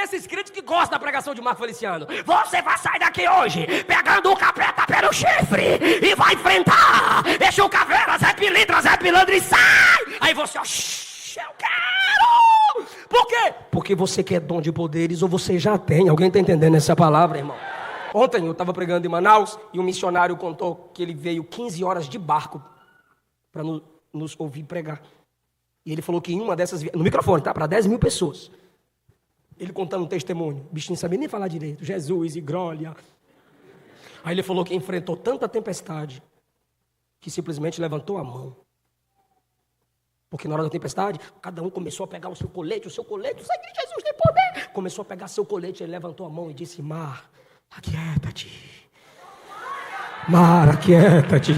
Esses crentes que gostam da pregação de Marco Feliciano. Você vai sair daqui hoje, pegando o capeta pelo chifre, e vai enfrentar Exu Caveira, Zé Pilintra, Zé Pilantra, e sai! Aí você, eu quero! Por quê? Porque você quer dom de poderes, ou você já tem. Alguém está entendendo essa palavra, irmão? Ontem eu estava pregando em Manaus, e um missionário contou que ele veio 15 horas de barco para nos ouvir pregar. E ele falou que em uma dessas, no microfone, tá? Para 10 mil pessoas. Ele contando um testemunho. O bichinho não sabia nem falar direito. Jesus e glória. Aí ele falou que enfrentou tanta tempestade que simplesmente levantou a mão. Porque na hora da tempestade, cada um começou a pegar o seu colete, o sangue de Jesus tem poder. Começou a pegar seu colete, ele levantou a mão e disse: Mar, aquieta-te. Mar, aquieta-te.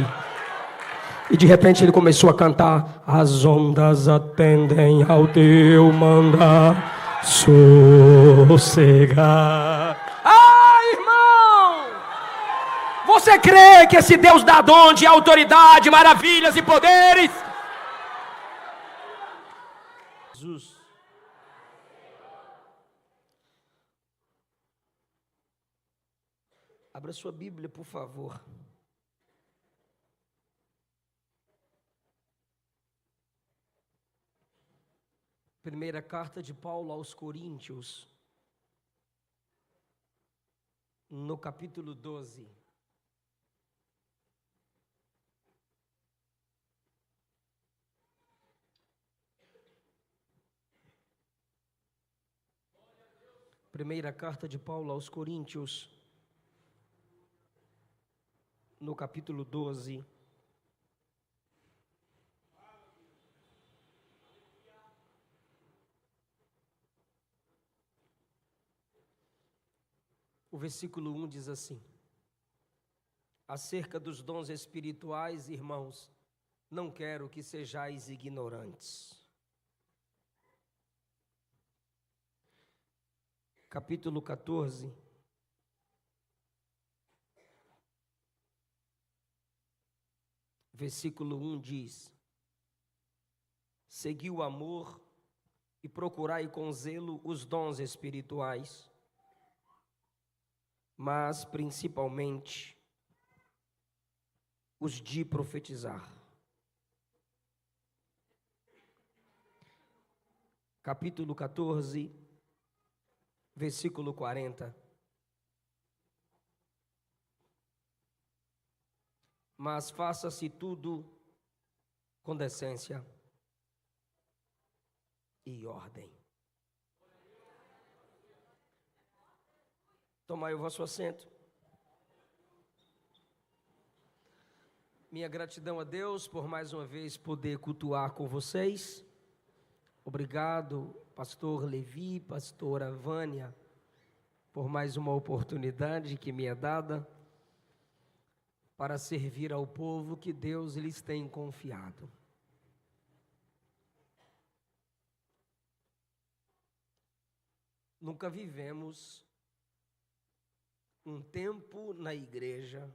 E de repente ele começou a cantar: as ondas atendem ao teu mandar sossegar. Ah, irmão! Você crê que esse Deus dá dom de autoridade, maravilhas e poderes? Jesus. Abra sua Bíblia, por favor. Primeira carta de Paulo aos Coríntios, no capítulo 12. Primeira carta de Paulo aos Coríntios, no capítulo 12. O versículo 1 diz assim: acerca dos dons espirituais, irmãos, não quero que sejais ignorantes. Capítulo 14, versículo 1 diz: segui o amor e procurai com zelo os dons espirituais, mas principalmente os de profetizar. Capítulo 14, versículo 40. Mas faça-se tudo com decência e ordem. Tomai o vosso assento. Minha gratidão a Deus por mais uma vez poder cultuar com vocês. Obrigado, pastor Levi, pastora Vânia, por mais uma oportunidade que me é dada para servir ao povo que Deus lhes tem confiado. Nunca vivemos um tempo na igreja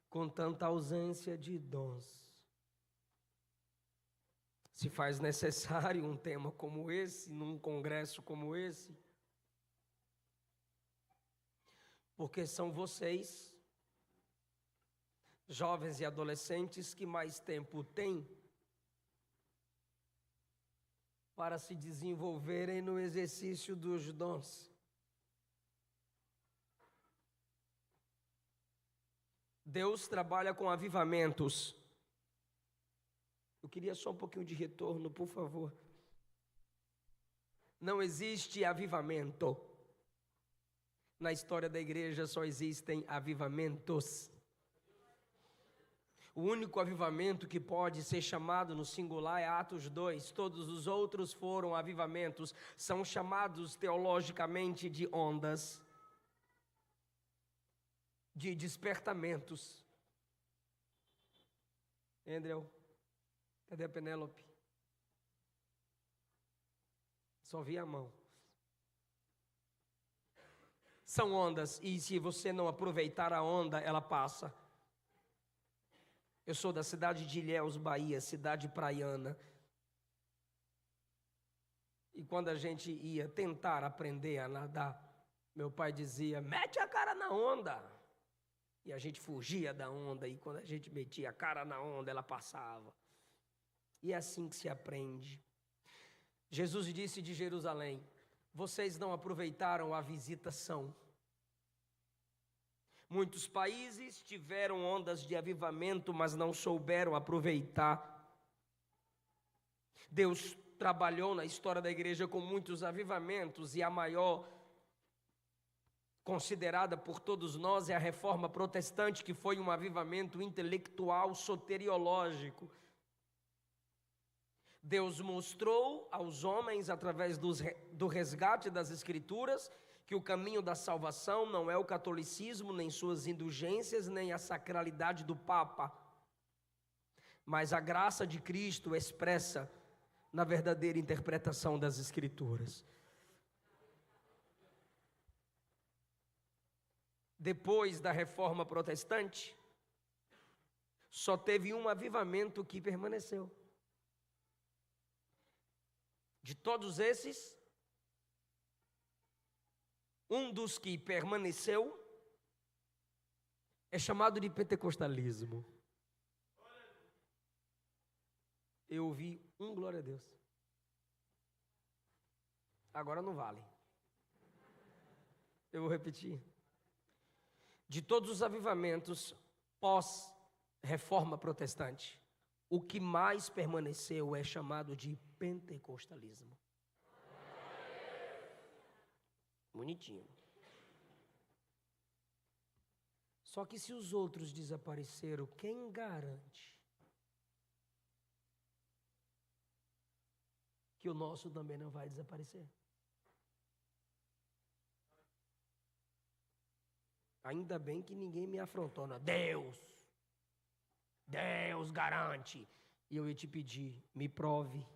com tanta ausência de dons. Se faz necessário um tema como esse, num congresso como esse, porque são vocês, jovens e adolescentes, que mais tempo têm para se desenvolverem no exercício dos dons. Deus trabalha com avivamentos. Eu queria só um pouquinho de retorno, por favor. Não existe avivamento. Na história da igreja só existem avivamentos. O único avivamento que pode ser chamado no singular é Atos 2. Todos os outros foram avivamentos. São chamados teologicamente de ondas, de despertamentos. Andrew, cadê a Penélope? Só vi a mão. São ondas, e se você não aproveitar a onda, ela passa. Eu sou da cidade de Ilhéus, Bahia, cidade praiana. E quando a gente ia tentar aprender a nadar, meu pai dizia, mete a cara na onda. E a gente fugia da onda, e quando a gente metia a cara na onda, ela passava. E é assim que se aprende. Jesus disse de Jerusalém, vocês não aproveitaram a visitação. Muitos países tiveram ondas de avivamento, mas não souberam aproveitar. Deus trabalhou na história da igreja com muitos avivamentos, e a maior, considerada por todos nós, é a Reforma Protestante, que foi um avivamento intelectual, soteriológico. Deus mostrou aos homens, através do resgate das Escrituras, que o caminho da salvação não é o catolicismo, nem suas indulgências, nem a sacralidade do Papa, mas a graça de Cristo expressa na verdadeira interpretação das Escrituras. Depois da Reforma Protestante, só teve um avivamento que permaneceu. De todos esses, um dos que permaneceu é chamado de pentecostalismo. Eu ouvi glória a Deus. Agora não vale. Eu vou repetir. De todos os avivamentos pós-reforma protestante, o que mais permaneceu é chamado de pentecostalismo. Bonitinho. Só que se os outros desapareceram, quem garante que o nosso também não vai desaparecer? Ainda bem que ninguém me afrontou, não. Deus garante. E eu ia te pedir, me prove.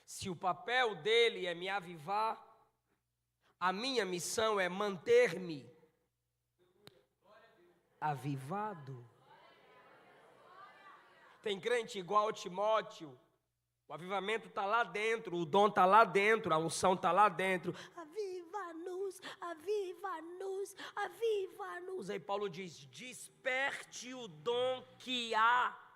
Se o papel dele é me avivar, a minha missão é manter-me avivado. Tem crente igual Timóteo, o avivamento está lá dentro, o dom está lá dentro, a unção está lá dentro. Aviva-nos, aviva-nos, aviva-nos. Aí Paulo diz, desperte o dom que há.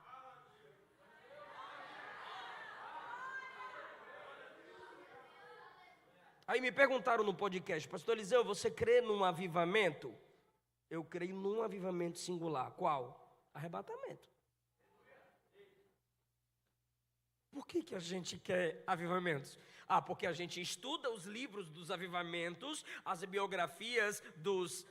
Aí me perguntaram no podcast, pastor Eliseu, você crê num avivamento? Eu creio num avivamento singular. Qual? Arrebatamento. Por que a gente quer avivamentos? Porque a gente estuda os livros dos avivamentos, as biografias dos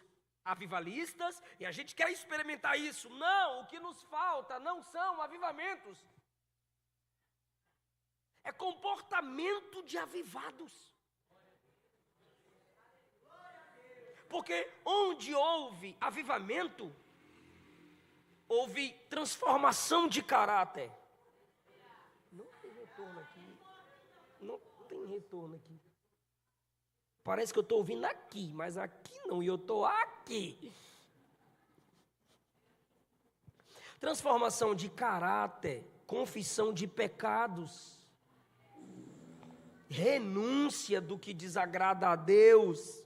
avivalistas, e a gente quer experimentar isso. Não, o que nos falta não são avivamentos. É comportamento de avivados. Porque onde houve avivamento, houve transformação de caráter. Não tem retorno aqui. Não tem retorno aqui. Parece que eu estou ouvindo aqui, mas aqui não, e eu estou aqui. Transformação de caráter, confissão de pecados, renúncia do que desagrada a Deus.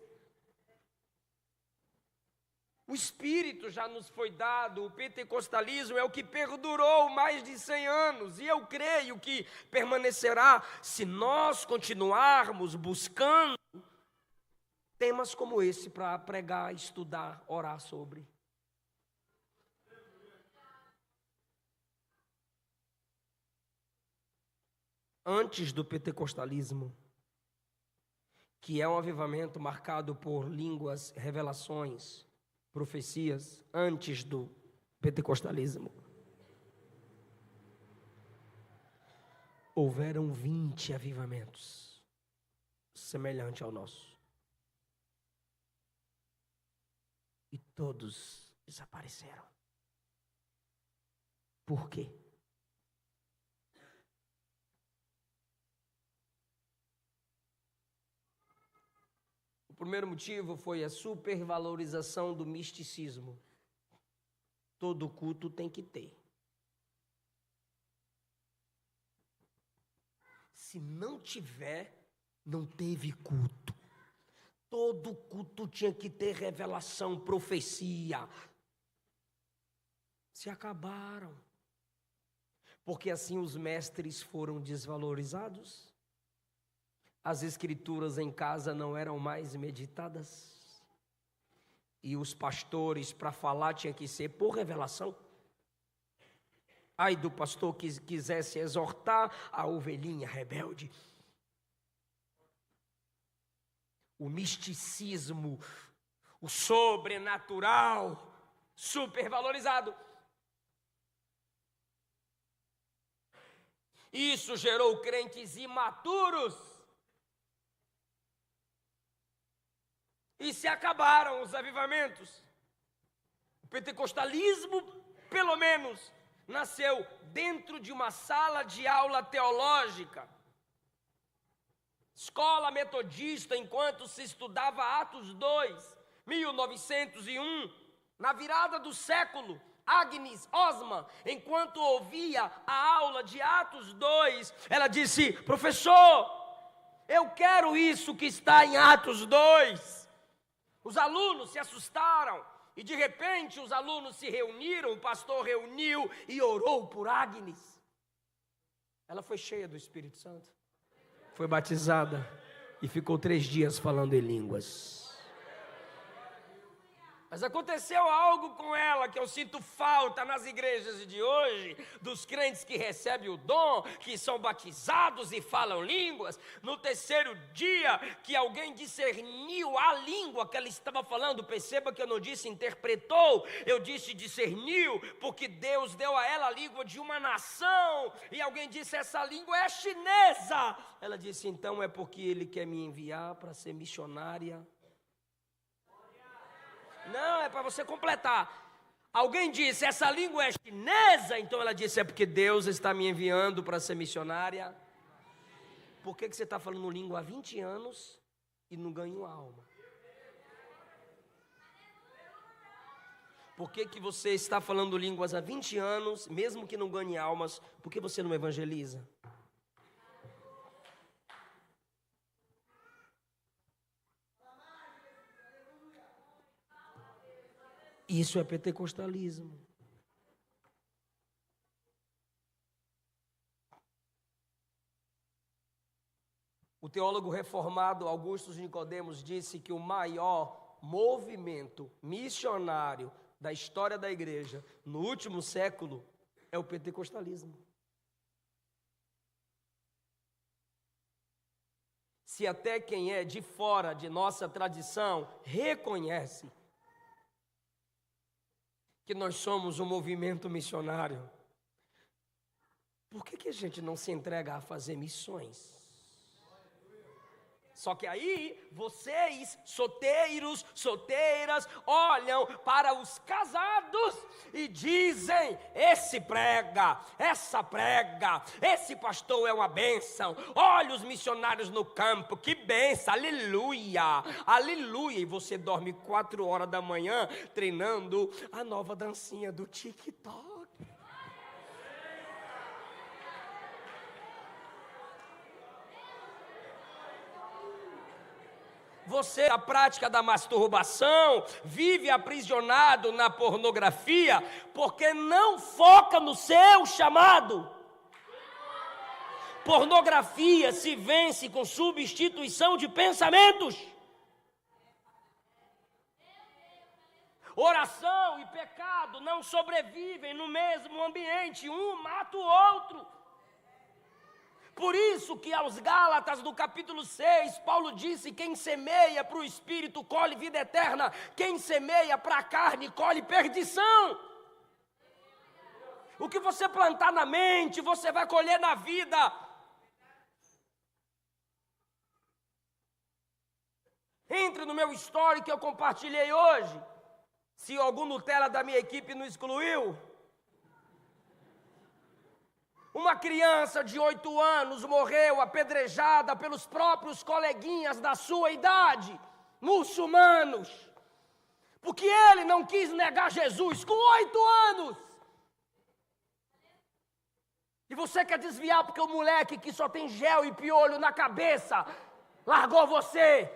O Espírito já nos foi dado, o pentecostalismo é o que perdurou mais de 100 anos, e eu creio que permanecerá se nós continuarmos buscando temas como esse para pregar, estudar, orar sobre. Antes do pentecostalismo, que é um avivamento marcado por línguas, revelações, profecias, antes do pentecostalismo, houveram 20 avivamentos semelhantes ao nosso. E todos desapareceram. Por quê? O primeiro motivo foi a supervalorização do misticismo. Todo culto tem que ter. Se não tiver, não teve culto. Todo culto tinha que ter revelação, profecia. Se acabaram. Porque assim os mestres foram desvalorizados. As escrituras em casa não eram mais meditadas. E os pastores, para falar, tinha que ser por revelação. Ai do pastor que quisesse exortar a ovelhinha rebelde. O misticismo, o sobrenatural, supervalorizado. Isso gerou crentes imaturos. E se acabaram os avivamentos. O pentecostalismo, pelo menos, nasceu dentro de uma sala de aula teológica. Escola metodista, enquanto se estudava Atos 2, 1901, na virada do século, Agnes Osman, enquanto ouvia a aula de Atos 2, ela disse: professor, eu quero isso que está em Atos 2. Os alunos se assustaram e de repente os alunos se reuniram, o pastor reuniu e orou por Agnes. Ela foi cheia do Espírito Santo, foi batizada e ficou 3 dias falando em línguas. Mas aconteceu algo com ela que eu sinto falta nas igrejas de hoje, dos crentes que recebem o dom, que são batizados e falam línguas. No 3º dia que alguém discerniu a língua que ela estava falando, perceba que eu não disse interpretou, eu disse discerniu, porque Deus deu a ela a língua de uma nação, e alguém disse: essa língua é chinesa. Ela disse: então é porque Ele quer me enviar para ser missionária. Não, é para você completar. Alguém disse: essa língua é chinesa. Então ela disse: é porque Deus está me enviando para ser missionária. Por que você está falando língua há 20 anos e não ganha uma alma? Por que você está falando línguas há 20 anos, mesmo que não ganhe almas? Por que você não evangeliza? Isso é pentecostalismo. O teólogo reformado Augusto Nicodemos disse que o maior movimento missionário da história da igreja no último século é o pentecostalismo. Se até quem é de fora de nossa tradição reconhece que nós somos um movimento missionário, por que a gente não se entrega a fazer missões? Só que aí, vocês, solteiros, solteiras, olham para os casados e dizem: esse prega, essa prega, esse pastor é uma bênção. Olha os missionários no campo, que bênção, aleluia, aleluia. E você dorme 4 horas da manhã treinando a nova dancinha do TikTok. Você, a prática da masturbação, vive aprisionado na pornografia, porque não foca no seu chamado. Pornografia se vence com substituição de pensamentos. Oração e pecado não sobrevivem no mesmo ambiente, um mata o outro. Por isso que aos Gálatas, no capítulo 6, Paulo disse: quem semeia para o Espírito colhe vida eterna, quem semeia para a carne colhe perdição. O que você plantar na mente, você vai colher na vida. Entre no meu story que eu compartilhei hoje, se algum Nutella da minha equipe não excluiu. Uma criança de 8 anos morreu apedrejada pelos próprios coleguinhas da sua idade, muçulmanos, porque ele não quis negar Jesus com 8 anos. E você quer desviar porque o moleque que só tem gel e piolho na cabeça largou você.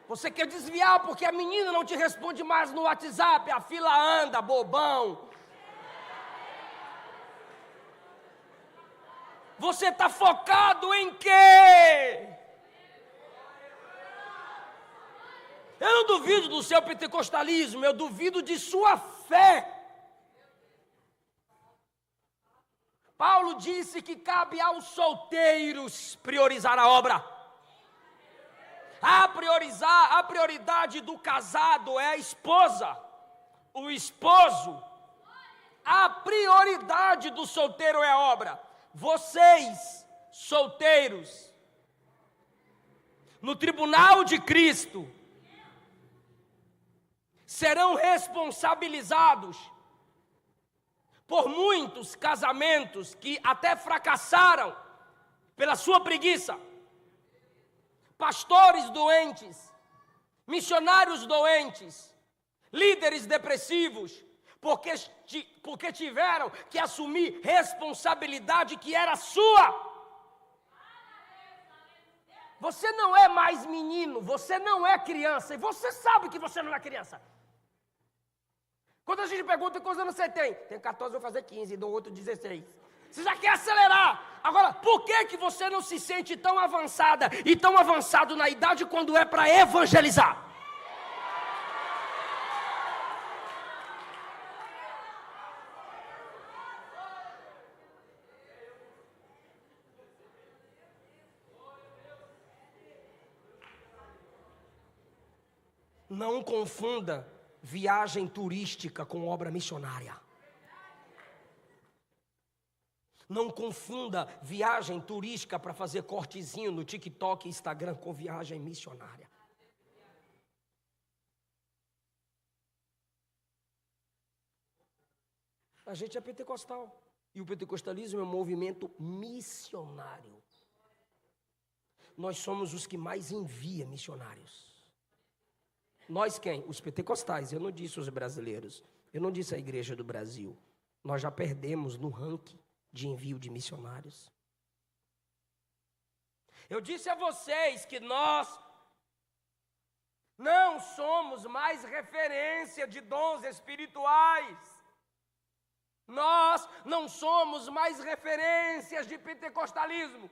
Você quer desviar porque a menina não te responde mais no WhatsApp, a fila anda, bobão. Você está focado em quê? Eu não duvido do seu pentecostalismo, eu duvido de sua fé. Paulo disse que cabe aos solteiros priorizar a obra. A prioridade do casado é a esposa, o esposo. A prioridade do solteiro é a obra. Vocês, solteiros, no tribunal de Cristo, serão responsabilizados por muitos casamentos que até fracassaram pela sua preguiça. Pastores doentes, missionários doentes, líderes depressivos, porque tiveram que assumir responsabilidade que era sua. Você não é mais menino, você não é criança, e você sabe que você não é criança. Quando a gente pergunta quantos anos você tem? Tenho 14, vou fazer 15, do outro 16. Você já quer acelerar. Agora, por que você não se sente tão avançada e tão avançado na idade quando é para evangelizar? Não confunda viagem turística com obra missionária. Não confunda viagem turística para fazer cortezinho no TikTok e Instagram com viagem missionária. A gente é pentecostal. E o pentecostalismo é um movimento missionário. Nós somos os que mais envia missionários. Nós quem? Os pentecostais. Eu não disse os brasileiros. Eu não disse a igreja do Brasil. Nós já perdemos no ranking de envio de missionários. Eu disse a vocês que nós não somos mais referência de dons espirituais. Nós não somos mais referências de pentecostalismo.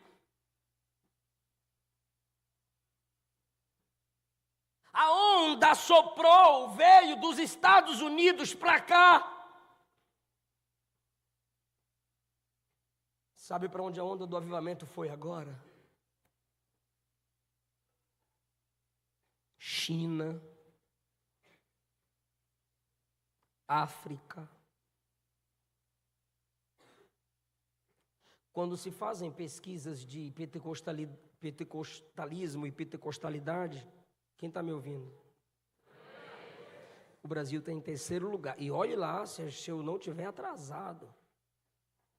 A onda soprou, veio dos Estados Unidos para cá. Sabe para onde a onda do avivamento foi agora? China, África. Quando se fazem pesquisas de pentecostalismo e pentecostalidade, quem está me ouvindo? O Brasil está em terceiro lugar. E olhe lá, se eu não estiver atrasado.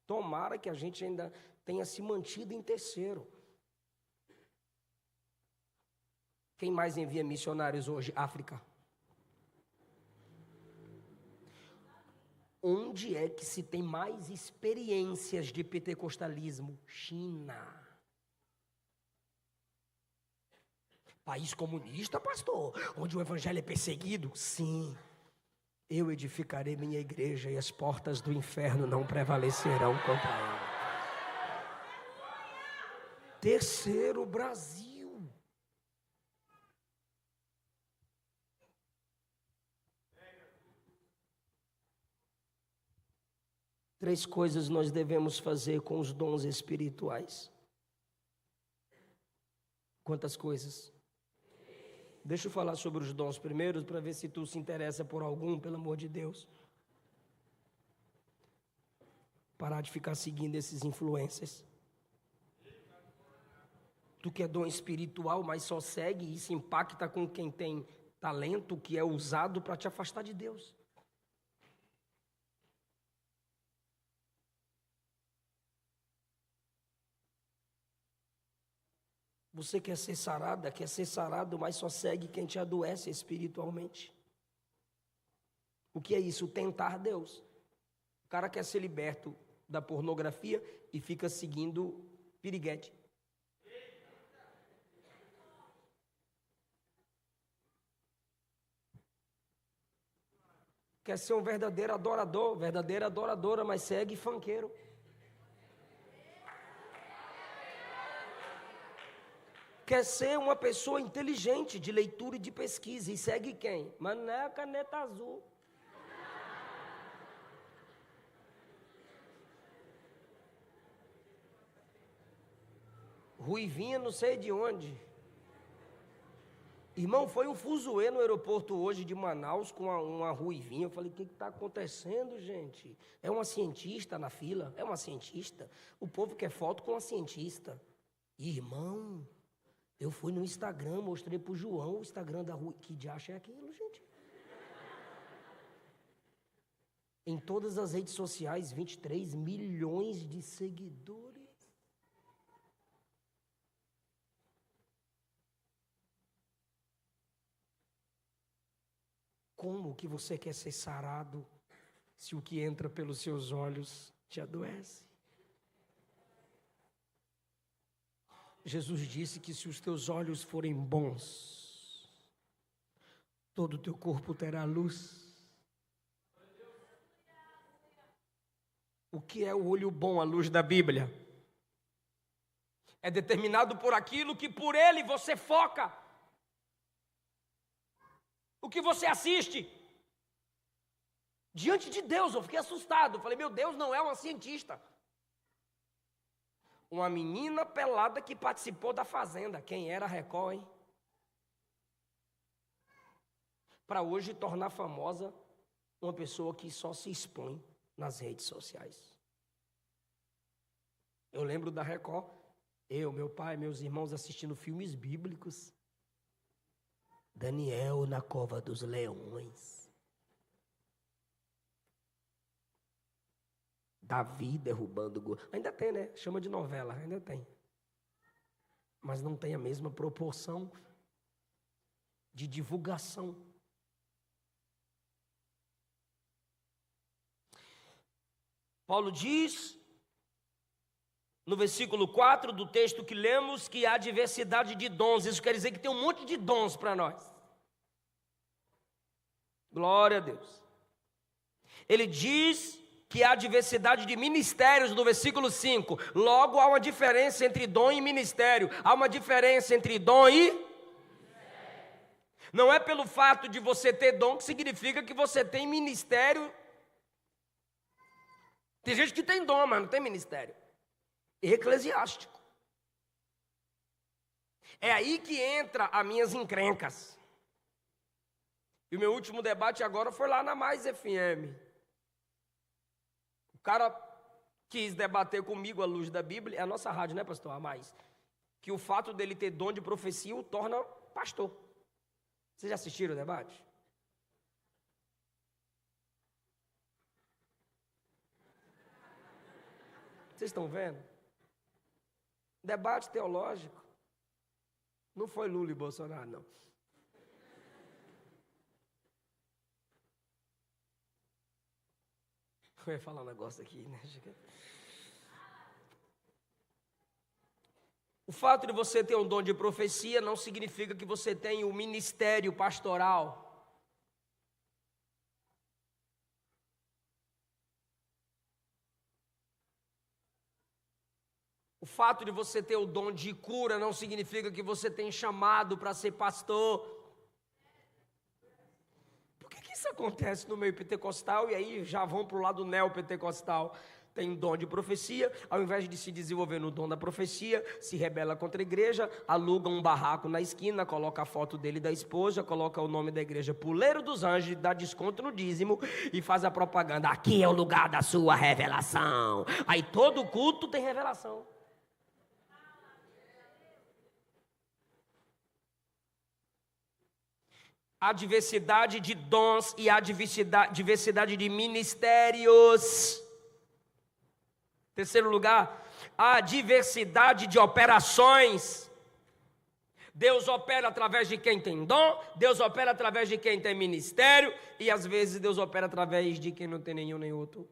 Tomara que a gente ainda tenha se mantido em terceiro. Quem mais envia missionários hoje? África. Onde é que se tem mais experiências de pentecostalismo? China. País comunista, pastor, onde o evangelho é perseguido? Sim. Eu edificarei minha igreja e as portas do inferno não prevalecerão contra ela. Terceiro, Brasil. Três coisas nós devemos fazer com os dons espirituais. Quantas coisas? Deixa eu falar sobre os dons primeiro, para ver se tu se interessa por algum, pelo amor de Deus. Parar de ficar seguindo esses influencers. Tu que é dom espiritual, mas só segue e se impacta com quem tem talento que é usado para te afastar de Deus. Você quer ser sarada, quer ser sarado, mas só segue quem te adoece espiritualmente. O que é isso? Tentar Deus. O cara quer ser liberto da pornografia e fica seguindo piriguete. Quer ser um verdadeiro adorador, verdadeira adoradora, mas segue funkeiro. Quer ser uma pessoa inteligente de leitura e de pesquisa e segue quem? Mas não é a caneta azul. Ruivinha não sei de onde. Irmão, foi um fuzuê no aeroporto hoje de Manaus com uma ruivinha. Eu falei, o que está acontecendo, gente? É uma cientista na fila? É uma cientista? O povo quer foto com uma cientista. Irmão, eu fui no Instagram, mostrei para o João o Instagram da Rui. Que diacho é aquilo, gente? Em todas as redes sociais, 23 milhões de seguidores. Como que você quer ser sarado se o que entra pelos seus olhos te adoece? Jesus disse que se os teus olhos forem bons, todo o teu corpo terá luz. O que é o olho bom à luz da Bíblia? É determinado por aquilo que por ele você foca. O que você assiste? Diante de Deus, eu fiquei assustado. Falei, meu Deus, não é uma cientista. Uma menina pelada que participou da Fazenda. Quem era a Record, hein? Para hoje tornar famosa uma pessoa que só se expõe nas redes sociais. Eu lembro da Record, eu, meu pai, meus irmãos assistindo filmes bíblicos. Daniel na cova dos leões. Davi derrubando Golias. Ainda tem, né? Chama de novela, ainda tem. Mas não tem a mesma proporção de divulgação. Paulo diz, no versículo 4 do texto que lemos, que há diversidade de dons. Isso quer dizer que tem um monte de dons para nós. Glória a Deus. Ele diz que há diversidade de ministérios no versículo 5. Logo, há uma diferença entre dom e ministério. Há uma diferença entre dom e ministério. Não é pelo fato de você ter dom que significa que você tem ministério. Tem gente que tem dom, mas não tem ministério. Eclesiástico. É aí que entra as minhas encrencas. E o meu último debate agora foi lá na Mais FM. O cara quis debater comigo à luz da Bíblia, é a nossa rádio, né, pastor? A Mais. Que o fato dele ter dom de profecia o torna pastor. Vocês já assistiram o debate? Vocês estão vendo? Debate teológico. Não foi Lula e Bolsonaro, não. Eu ia falar um negócio aqui, né? O fato de você ter um dom de profecia não significa que você tenha o ministério pastoral. O fato de você ter o dom de cura não significa que você tem chamado para ser pastor. Por que isso acontece no meio pentecostal e aí já vão para o lado neopentecostal? Tem dom de profecia, ao invés de se desenvolver no dom da profecia, se rebela contra a igreja, aluga um barraco na esquina, coloca a foto dele e da esposa, coloca o nome da igreja Puleiro dos Anjos, dá desconto no dízimo e faz a propaganda. Aqui é o lugar da sua revelação. Aí todo culto tem revelação. Há diversidade de dons e há diversidade de ministérios. Terceiro lugar, há diversidade de operações. Deus opera através de quem tem dom, Deus opera através de quem tem ministério, e às vezes Deus opera através de quem não tem nenhum nem outro.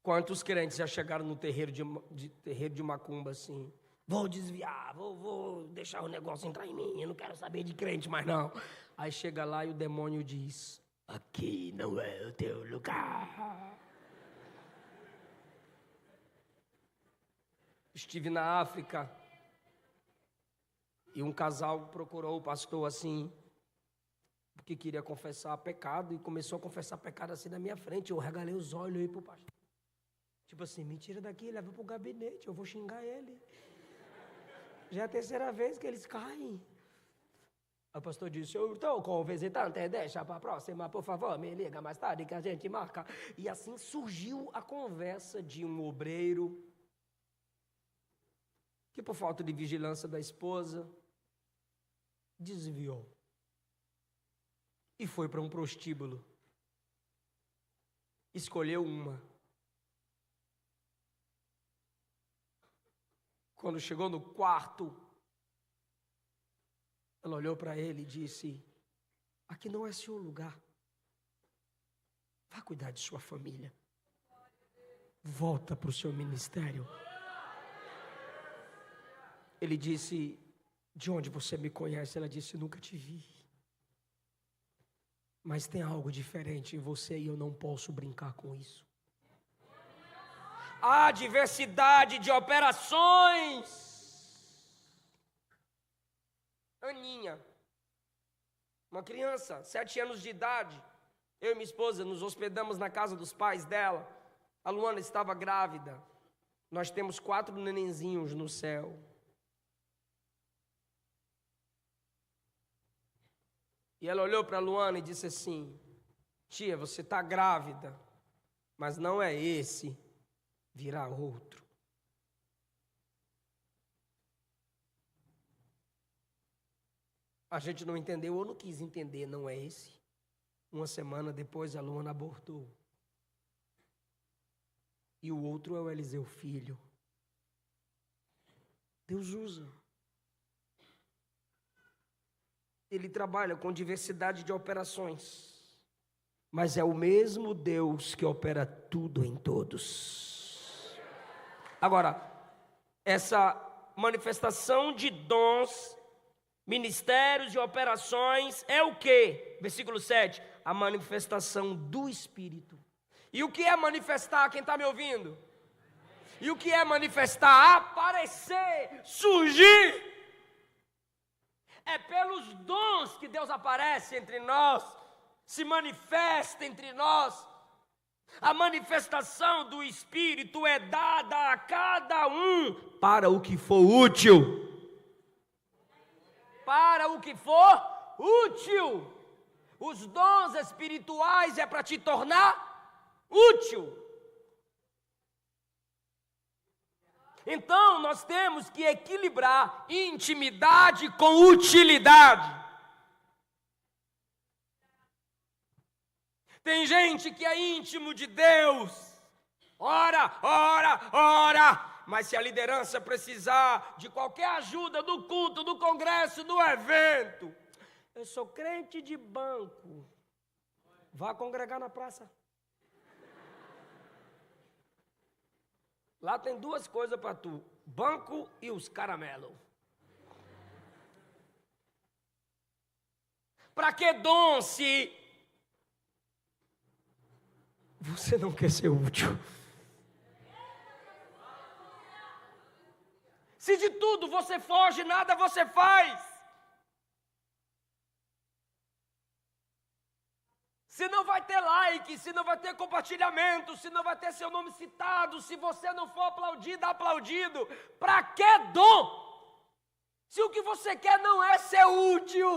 Quantos crentes já chegaram no terreiro de macumba assim? Vou desviar, vou deixar o negócio entrar em mim, eu não quero saber de crente mais não. Aí chega lá e o demônio diz: aqui não é o teu lugar. Estive na África e um casal procurou o pastor assim, porque queria confessar pecado, e começou a confessar pecado assim na minha frente. Eu regalei os olhos aí pro pastor. Tipo assim, me tira daqui, leva pro gabinete, eu vou xingar ele. Já é a terceira vez que eles caem. O pastor disse: eu estou com o visitante, deixa para a próxima, por favor, me liga mais tarde que a gente marca. E assim surgiu a conversa de um obreiro que, por falta de vigilância da esposa, desviou e foi para um prostíbulo. Escolheu uma. Quando chegou no quarto, ela olhou para ele e disse: aqui não é seu lugar. Vá cuidar de sua família. Volta para o seu ministério. Ele disse: de onde você me conhece? Ela disse: nunca te vi. Mas tem algo diferente em você e eu não posso brincar com isso. Há diversidade de operações. Aninha, uma criança, 7 anos de idade, eu e minha esposa nos hospedamos na casa dos pais dela. A Luana estava grávida. Nós temos 4 nenenzinhos no céu. E ela olhou para a Luana e disse assim: tia, você está grávida, mas não é esse, virá outro. A gente não entendeu ou não quis entender, não é esse. Uma semana depois a Luana abortou. E o outro é o Eliseu filho. Deus usa. Ele trabalha com diversidade de operações. Mas é o mesmo Deus que opera tudo em todos. Agora, essa manifestação de dons, ministérios e operações é o quê? Versículo 7. A manifestação do Espírito. E o que é manifestar? Quem está me ouvindo? E o que é manifestar? Aparecer, surgir. É pelos dons que Deus aparece entre nós, se manifesta entre nós. A manifestação do Espírito é dada a cada um para o que for útil. Para o que for útil. Os dons espirituais é para te tornar útil. Então nós temos que equilibrar intimidade com utilidade. Tem gente que é íntimo de Deus, ora, mas se a liderança precisar de qualquer ajuda do culto, do congresso, do evento, eu sou crente de banco, vá congregar na praça. Lá tem 2 coisas para tu, banco e os caramelos. Para que dom se você não quer ser útil? Se de tudo você foge, nada você faz. Se não vai ter like, se não vai ter compartilhamento, se não vai ter seu nome citado, se você não for aplaudido, aplaudido, para que dom? Se o que você quer não é ser útil.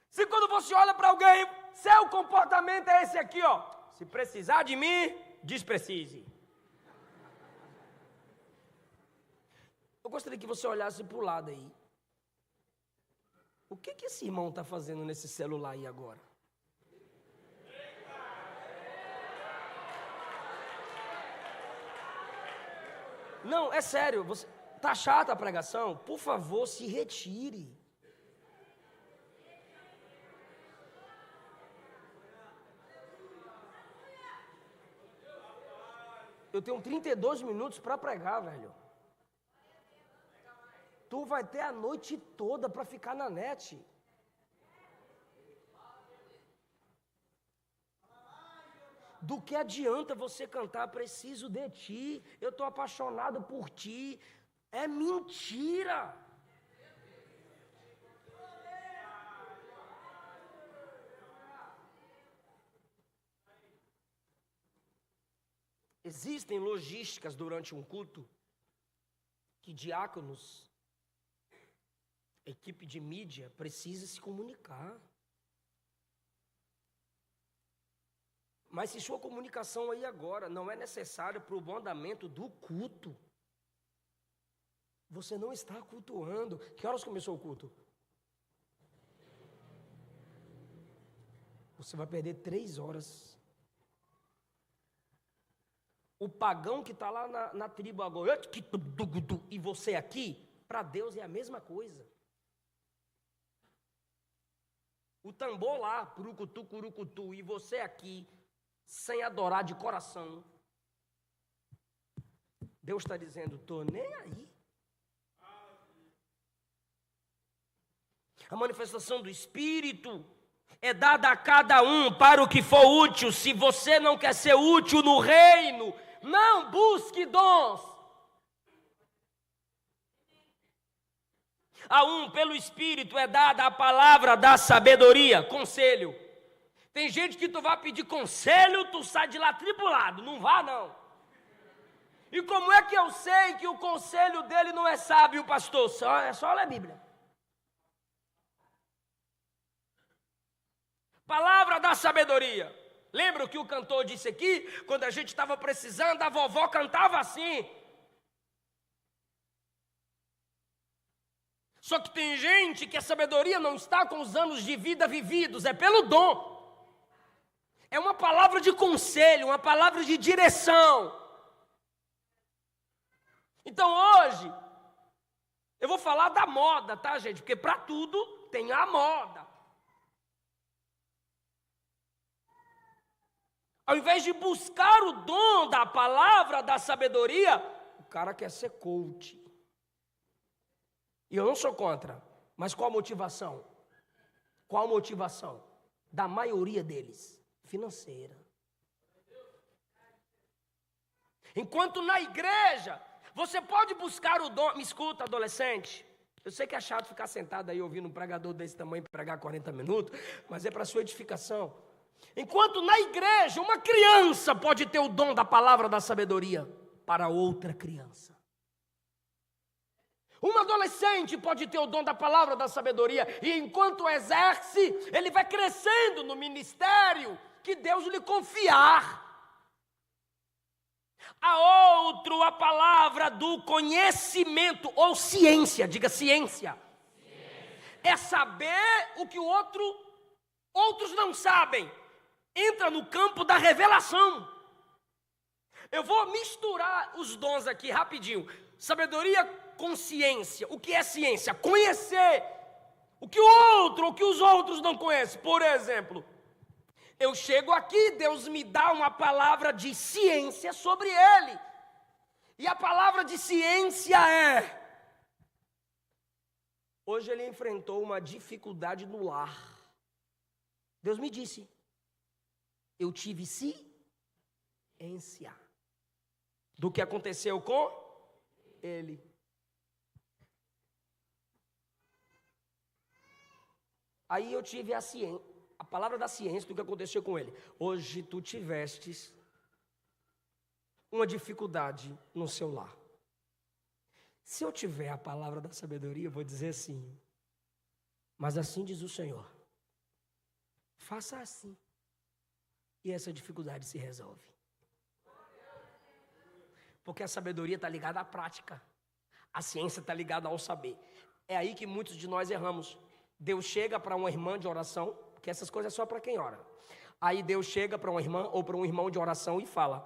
Se quando você olha para alguém, seu comportamento é esse aqui, ó. Se precisar de mim, desprezise. Eu gostaria que você olhasse para o lado aí. O que esse irmão está fazendo nesse celular aí agora? Não, é sério, você tá chata a pregação? Por favor, se retire. Eu tenho 32 minutos para pregar, velho. Tu vai ter a noite toda para ficar na net. Do que adianta você cantar preciso de ti? Eu estou apaixonado por ti. É mentira. Existem logísticas durante um culto que diáconos, equipe de mídia, precisa se comunicar. Mas se sua comunicação aí agora não é necessária para o bom andamento do culto, você não está cultuando. Que horas começou o culto? Você vai perder 3 horas. O pagão que está lá na tribo agora, e você aqui, para Deus é a mesma coisa. O tambor lá, purucutu, curucutu, e você aqui, sem adorar de coração. Deus está dizendo, estou nem aí. A manifestação do Espírito é dada a cada um para o que for útil. Se você não quer ser útil no reino, não busque dons. A um, pelo Espírito, é dada a palavra da sabedoria, conselho. Tem gente que tu vai pedir conselho, tu sai de lá tribulado. Não vá, não. E como é que eu sei que o conselho dele não é sábio, pastor? É só ler a Bíblia. Palavra da sabedoria. Lembra o que o cantor disse aqui? Quando a gente estava precisando, a vovó cantava assim. Só que tem gente que a sabedoria não está com os anos de vida vividos, é pelo dom. É uma palavra de conselho, uma palavra de direção. Então hoje, eu vou falar da moda, tá, gente? Porque para tudo tem a moda. Ao invés de buscar o dom da palavra da sabedoria, o cara quer ser coach. E eu não sou contra, mas qual a motivação? Qual a motivação da maioria deles? Financeira. Enquanto na igreja, você pode buscar o dom. Me escuta, adolescente. Eu sei que é chato ficar sentado aí ouvindo um pregador desse tamanho pregar 40 minutos, mas é para sua edificação. Enquanto na igreja, uma criança pode ter o dom da palavra da sabedoria para outra criança. Um adolescente pode ter o dom da palavra da sabedoria e enquanto exerce, ele vai crescendo no ministério que Deus lhe confiar. A outro a palavra do conhecimento ou ciência, diga ciência. É saber o que outros não sabem. Entra no campo da revelação. Eu vou misturar os dons aqui rapidinho. Sabedoria com ciência. O que é ciência? Conhecer o que os outros não conhecem. Por exemplo, eu chego aqui, Deus me dá uma palavra de ciência sobre ele. E a palavra de ciência é: hoje ele enfrentou uma dificuldade no lar. Deus me disse, eu tive ciência do que aconteceu com ele. Aí eu tive a palavra da ciência do que aconteceu com ele. Hoje tu tivestes uma dificuldade no seu lar. Se eu tiver a palavra da sabedoria, eu vou dizer assim: mas assim diz o Senhor, faça assim, e essa dificuldade se resolve. Porque a sabedoria está ligada à prática, a ciência está ligada ao saber. É aí que muitos de nós erramos. Deus chega para uma irmã de oração, porque essas coisas é só para quem ora. Aí Deus chega para uma irmã ou para um irmão de oração e fala: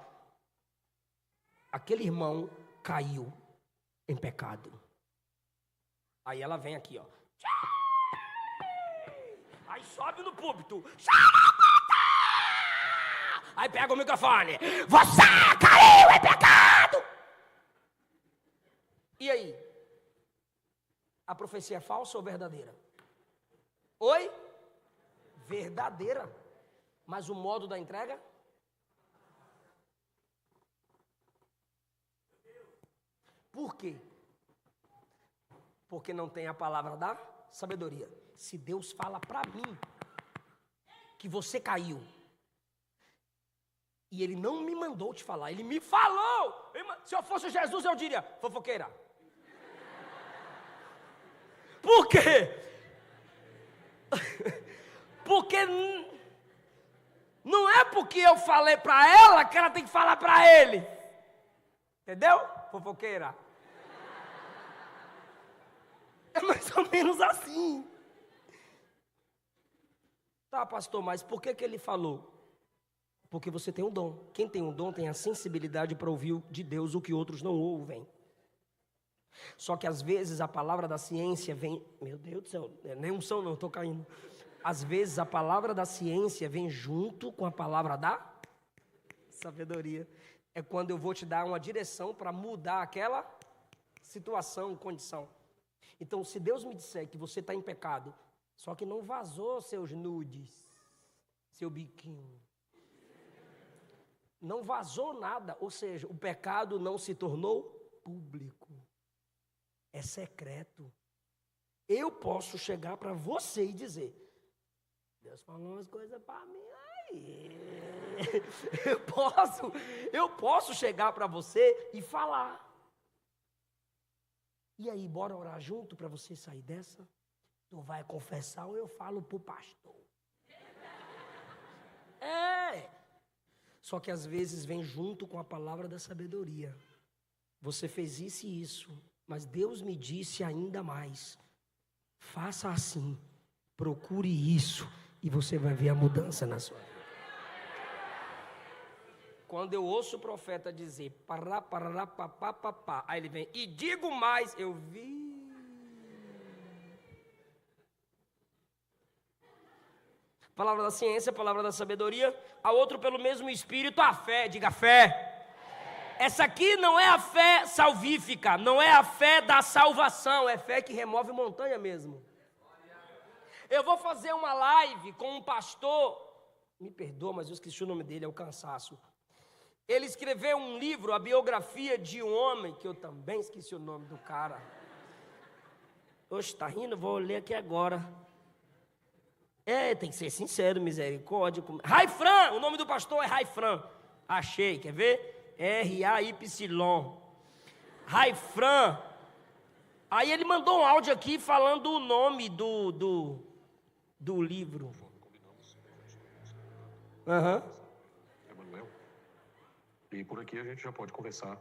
aquele irmão caiu em pecado. Aí ela vem aqui, ó. Aí sobe no púlpito. Aí pega o microfone. Você caiu em pecado. E aí? A profecia é falsa ou verdadeira? Oi? Verdadeira. Mas o modo da entrega? Por quê? Porque não tem a palavra da sabedoria. Se Deus fala para mim que você caiu, e Ele não me mandou te falar, Ele me falou. Se eu fosse Jesus, eu diria, fofoqueira. Por quê? Porque não é porque eu falei para ela que ela tem que falar para ele. Entendeu? Fofoqueira. É mais ou menos assim. Tá, pastor, mas por que ele falou? Porque você tem um dom. Quem tem um dom tem a sensibilidade para ouvir de Deus o que outros não ouvem. Só que às vezes a palavra da ciência vem... Meu Deus do céu, nem unção não, estou caindo. Às vezes a palavra da ciência vem junto com a palavra da sabedoria. É quando eu vou te dar uma direção para mudar aquela situação, condição. Então, se Deus me disser que você está em pecado, só que não vazou seus nudes, seu biquinho, não vazou nada, ou seja, o pecado não se tornou público, é secreto. Eu posso chegar para você e dizer, Deus falou umas coisas para mim aí. Eu posso chegar para você e falar. E aí, bora orar junto para você sair dessa? Tu vai confessar ou eu falo pro pastor? É. Só que às vezes vem junto com a palavra da sabedoria. Você fez isso e isso, mas Deus me disse ainda mais. Faça assim, procure isso e você vai ver a mudança na sua vida. Quando eu ouço o profeta dizer, pará, parará, papá, papá, aí ele vem, e digo mais, eu vi. Palavra da ciência, palavra da sabedoria, a outro pelo mesmo Espírito, a fé, diga fé. Essa aqui não é a fé salvífica, não é a fé da salvação, é fé que remove montanha mesmo. Eu vou fazer uma live com um pastor, me perdoa, mas eu esqueci o nome dele, é o cansaço. Ele escreveu um livro, a biografia de um homem, que eu também esqueci o nome do cara. Oxe, tá rindo? Vou ler aqui agora. Tem que ser sincero, misericórdia. Raifran, o nome do pastor é Raifran. Achei, quer ver? R-A-Y. Raifran. Aí ele mandou um áudio aqui falando o nome do livro. Emanuel. E por aqui a gente já pode conversar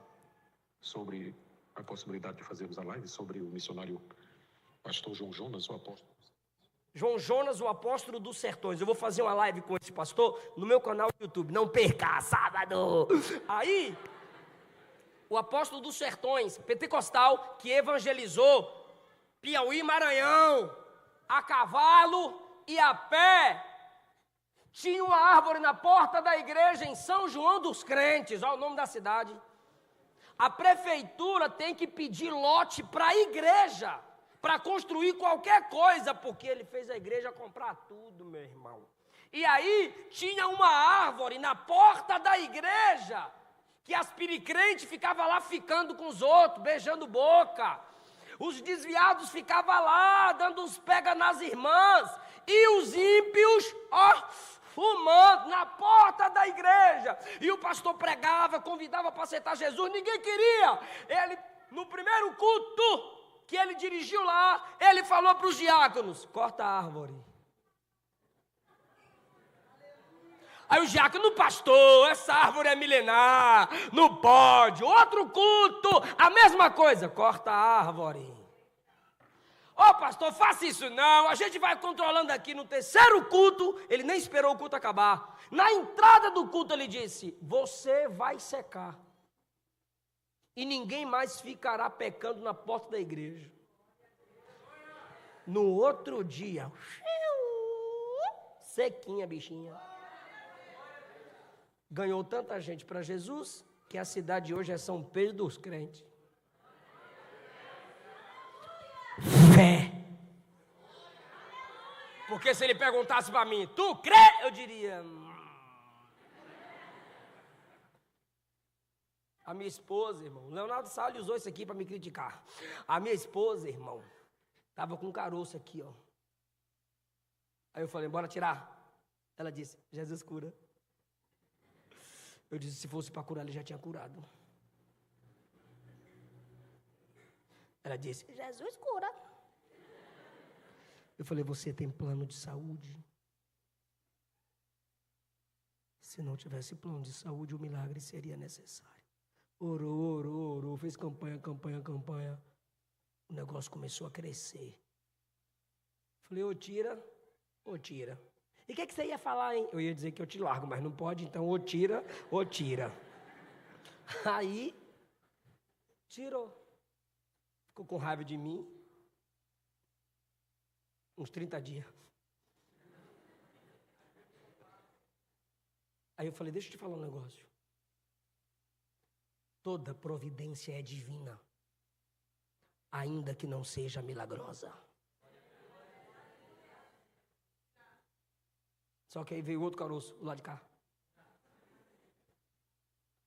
sobre a possibilidade de fazermos a live sobre o missionário pastor João Jonas, o apóstolo. João Jonas, o apóstolo dos sertões. Eu vou fazer uma live com esse pastor no meu canal do YouTube. Não perca, sábado. Aí, o apóstolo dos sertões, pentecostal, que evangelizou Piauí, Maranhão, a cavalo e a pé. Tinha uma árvore na porta da igreja em São João dos Crentes. Olha o nome da cidade. A prefeitura tem que pedir lote para a igreja, para construir qualquer coisa, porque ele fez a igreja comprar tudo, meu irmão. E aí, tinha uma árvore na porta da igreja, que as piricrentes ficavam lá ficando com os outros, beijando boca. Os desviados ficavam lá, dando uns pega nas irmãs. E os ímpios, fumando na porta da igreja. E o pastor pregava, convidava para aceitar Jesus, ninguém queria. Ele, no primeiro culto que ele dirigiu lá, ele falou para os diáconos, corta a árvore. Aí o diácono, pastor, essa árvore é milenar, não pode. Outro culto, a mesma coisa, corta a árvore. Pastor, faça isso não, a gente vai controlando aqui. No terceiro culto, ele nem esperou o culto acabar. Na entrada do culto ele disse, você vai secar. E ninguém mais ficará pecando na porta da igreja. No outro dia, sequinha, bichinha. Ganhou tanta gente para Jesus, que a cidade hoje é São Pedro dos crentes. Fé. Porque se ele perguntasse para mim, tu crê? Eu diria... A minha esposa, irmão, Leonardo Salles usou isso aqui para me criticar. A minha esposa, irmão, estava com um caroço aqui, ó. Aí eu falei, bora tirar. Ela disse, Jesus cura. Eu disse, se fosse para curar, ele já tinha curado. Ela disse, Jesus cura. Eu falei, você tem plano de saúde? Se não tivesse plano de saúde, o milagre seria necessário. Orou, fez campanha. O negócio começou a crescer. Falei, ou tira. E o que você ia falar, hein? Eu ia dizer que eu te largo, mas não pode, então ou tira. Aí, tirou. Ficou com raiva de mim. Uns 30 dias. Aí eu falei, deixa eu te falar um negócio. Toda providência é divina, ainda que não seja milagrosa. Só que aí veio outro caroço, do lado de cá.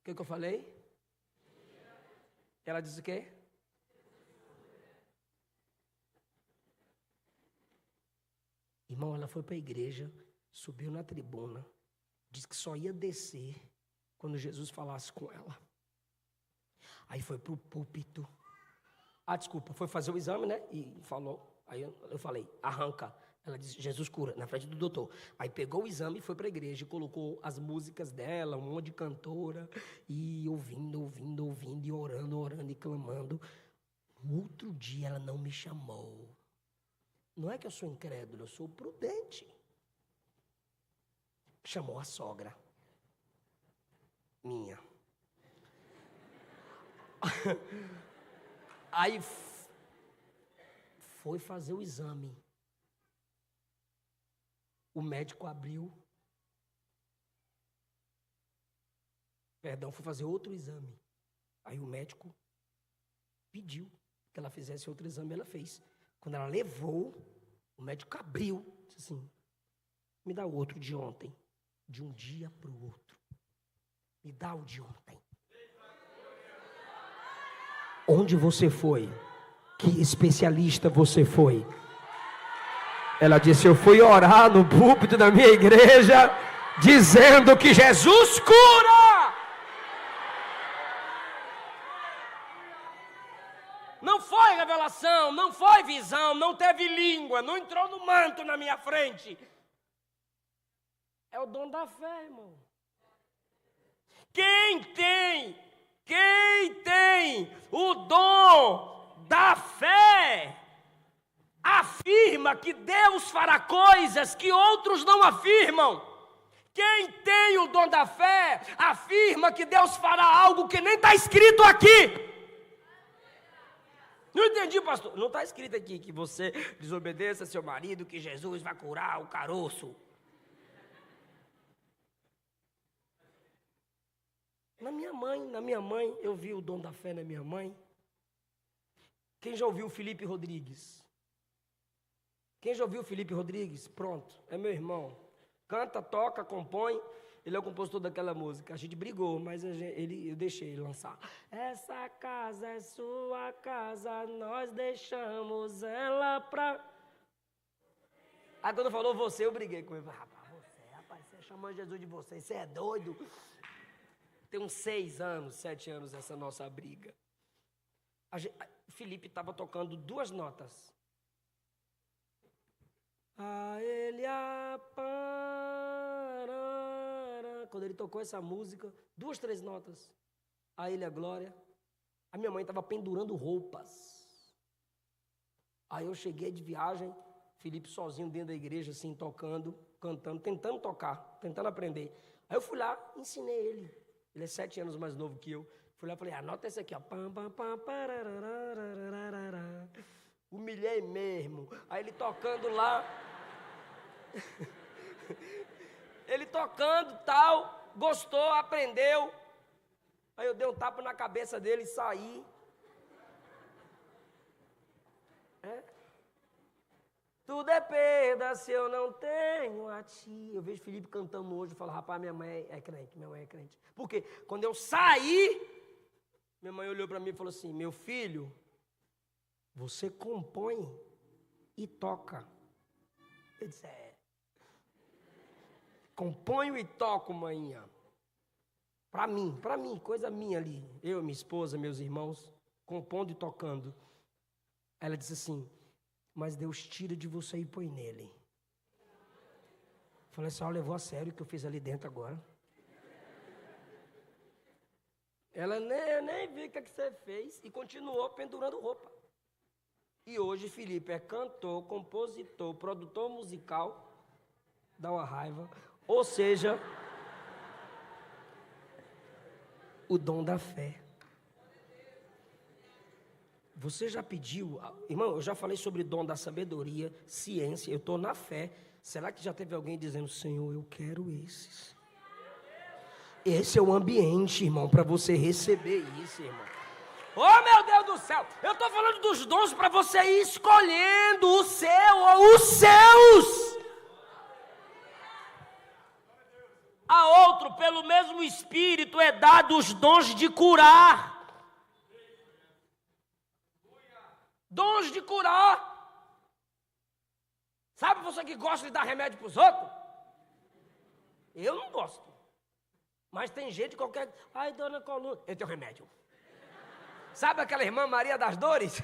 O que eu falei? Ela disse o quê? Irmão, ela foi para a igreja, subiu na tribuna, disse que só ia descer quando Jesus falasse com ela. Aí foi para o púlpito. Desculpa, foi fazer o exame, né? E falou. Aí eu falei, arranca. Ela disse, Jesus cura, na frente do doutor. Aí pegou o exame e foi para a igreja e colocou as músicas dela, um monte de cantora, e ouvindo, e orando e clamando. No outro dia ela não me chamou. Não é que eu sou incrédulo, eu sou prudente. Chamou a sogra. Minha. Aí foi fazer o exame. O médico abriu. Foi fazer outro exame. Aí o médico pediu que ela fizesse outro exame, ela fez. Quando ela levou, o médico abriu, disse assim, me dá o outro de ontem. De um dia para o outro. Me dá o de ontem. Onde você foi? Que especialista você foi? Ela disse, eu fui orar no púlpito da minha igreja, dizendo que Jesus cura. Não foi revelação, não foi visão, não teve língua, não entrou no manto na minha frente. É o dom da fé, irmão. Quem tem o dom da fé, afirma que Deus fará coisas que outros não afirmam. Quem tem o dom da fé, afirma que Deus fará algo que nem está escrito aqui. Não entendi, pastor. Não está escrito aqui que você desobedeça seu marido, que Jesus vai curar o caroço. Na minha mãe, eu vi o dom da fé na minha mãe. Quem já ouviu o Felipe Rodrigues? Pronto, é meu irmão. Canta, toca, compõe. Ele é o compositor daquela música. A gente brigou, mas eu deixei ele lançar. Essa casa é sua casa, nós deixamos ela pra... Aí quando falou você, eu briguei com ele. Rapaz, você chamou Jesus de você, você é doido? Tem uns 7 anos essa nossa briga. Felipe estava tocando 2 notas. A ele a parará. Quando ele tocou essa música, 2, 3 notas. A ele a glória. A minha mãe estava pendurando roupas. Aí eu cheguei de viagem, Felipe sozinho dentro da igreja, assim, tocando, cantando, tentando tocar, tentando aprender. Aí eu fui lá, ensinei ele. Ele é 7 anos mais novo que eu. Fui lá e falei, anota esse aqui, ó. Humilhei mesmo. Aí ele tocando lá. Ele tocando, tal, gostou, aprendeu. Aí eu dei um tapa na cabeça dele e saí. Tudo é perda se eu não tenho a ti. Eu vejo Felipe cantando hoje e falo, rapaz, minha mãe é crente, minha mãe é crente. Por quê? Quando eu saí, minha mãe olhou para mim e falou assim, meu filho, você compõe e toca. Eu disse, componho e toco, manhã. Para mim, coisa minha ali. Eu, minha esposa, meus irmãos, compondo e tocando. Ela disse assim, mas Deus tira de você e põe nele. Falei assim, levou a sério o que eu fiz ali dentro agora. Ela nem viu o que você fez e continuou pendurando roupa. E hoje Felipe é cantor, compositor, produtor musical. Dá uma raiva. Ou seja, o dom da fé. Você já pediu, irmão, eu já falei sobre dom da sabedoria, ciência, eu estou na fé. Será que já teve alguém dizendo, Senhor, eu quero esses? Esse é o ambiente, irmão, para você receber isso, irmão. Oh, meu Deus do céu, eu estou falando dos dons para você ir escolhendo o seu ou os seus. A outro, pelo mesmo Espírito, é dado os dons de curar. Dons de curar. Sabe você que gosta de dar remédio para os outros? Eu não gosto. Mas tem gente qualquer... Ai, dona coluna, eu tenho remédio. Sabe aquela irmã Maria das Dores?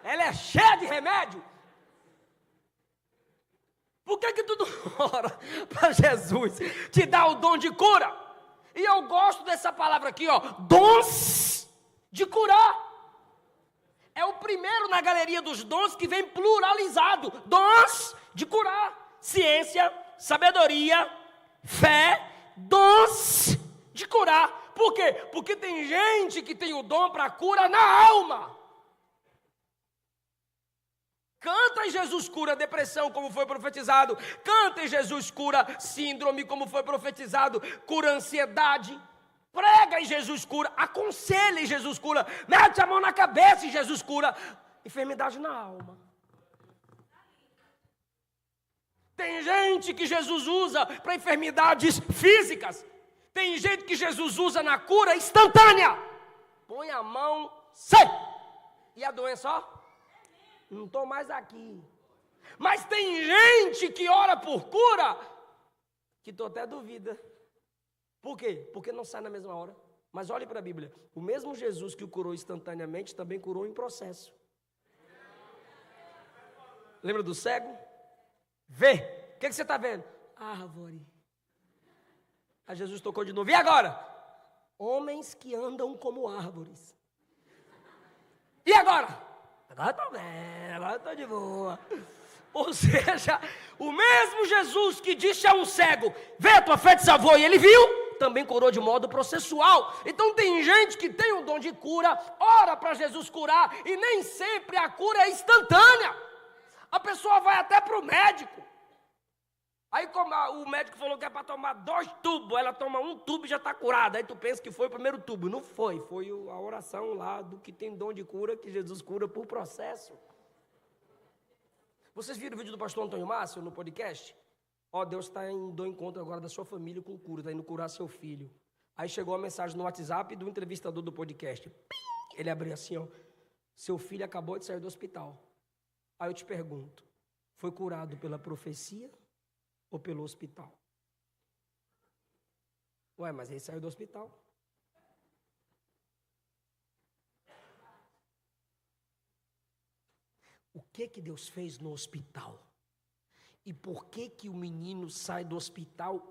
Ela é cheia de remédio. Por que tu não ora para Jesus te dar o dom de cura? E eu gosto dessa palavra aqui, ó. Dons de curar. É o primeiro na galeria dos dons que vem pluralizado. Dons de curar. Ciência, sabedoria, fé, dons de curar. Por quê? Porque tem gente que tem o dom para cura na alma. Canta e Jesus cura depressão, como foi profetizado. Canta e Jesus cura síndrome, como foi profetizado. Cura ansiedade. Prega e Jesus cura, aconselha e Jesus cura, mete a mão na cabeça e Jesus cura, enfermidade na alma. Tem gente que Jesus usa para enfermidades físicas, tem gente que Jesus usa na cura instantânea. Põe a mão, sai! E a doença, ó, não estou mais aqui. Mas tem gente que ora por cura, que tu até duvida. Por quê? Porque não sai na mesma hora. Mas olhe para a Bíblia. O mesmo Jesus que o curou instantaneamente, também curou em processo. Lembra do cego? Vê. O que você está vendo? Árvore. Aí Jesus tocou de novo. E agora? Homens que andam como árvores. E agora? Agora estou bem, agora estou de boa. Ou seja, o mesmo Jesus que disse a um cego, vê, a tua fé te salvou, e ele viu, também curou de modo processual. Então tem gente que tem o dom de cura, ora para Jesus curar, e nem sempre a cura é instantânea. A pessoa vai até para o médico. Aí como o médico falou que é para tomar 2 tubos, ela toma 1 tubo e já está curada. Aí tu pensa que foi o primeiro tubo. Não foi, foi a oração lá do que tem dom de cura, que Jesus cura por processo. Vocês viram o vídeo do pastor Antônio Márcio no podcast? Ó, Deus está indo ao encontro agora da sua família com cura, está indo curar seu filho. Aí chegou a mensagem no WhatsApp do entrevistador do podcast. Ele abriu assim, ó, seu filho acabou de sair do hospital. Aí eu te pergunto, foi curado pela profecia ou pelo hospital? Ué, mas ele saiu do hospital. O que Deus fez no hospital? E por que o menino sai do hospital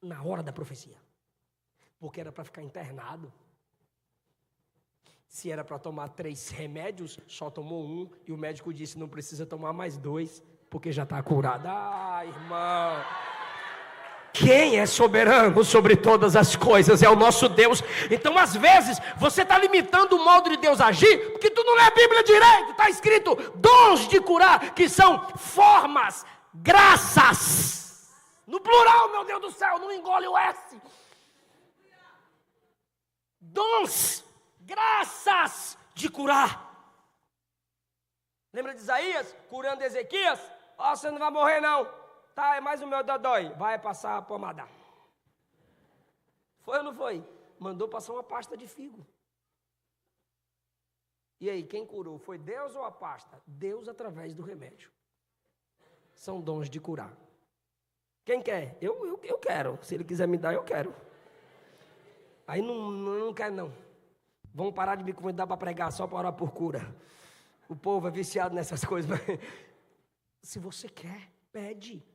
na hora da profecia? Porque era para ficar internado. Se era para tomar 3 remédios, só tomou 1. E o médico disse, não precisa tomar mais 2, porque já está curado. Ah, irmão! Quem é soberano sobre todas as coisas é o nosso Deus. Então às vezes você está limitando o modo de Deus agir porque tu não lê a Bíblia direito. Está escrito dons de curar, que são formas, graças. No plural, meu Deus do céu, não engole o S. Dons, graças de curar. Lembra de Isaías curando Ezequias? Ó, você não vai morrer não. Tá, é mais o meu dodói. Vai passar a pomada. Foi ou não foi? Mandou passar uma pasta de figo. E aí, quem curou? Foi Deus ou a pasta? Deus através do remédio. São dons de curar. Quem quer? Eu quero. Se ele quiser me dar, eu quero. Aí não quer não. Vão parar de me convidar para pregar só para orar por cura. O povo é viciado nessas coisas. Se você quer, pede.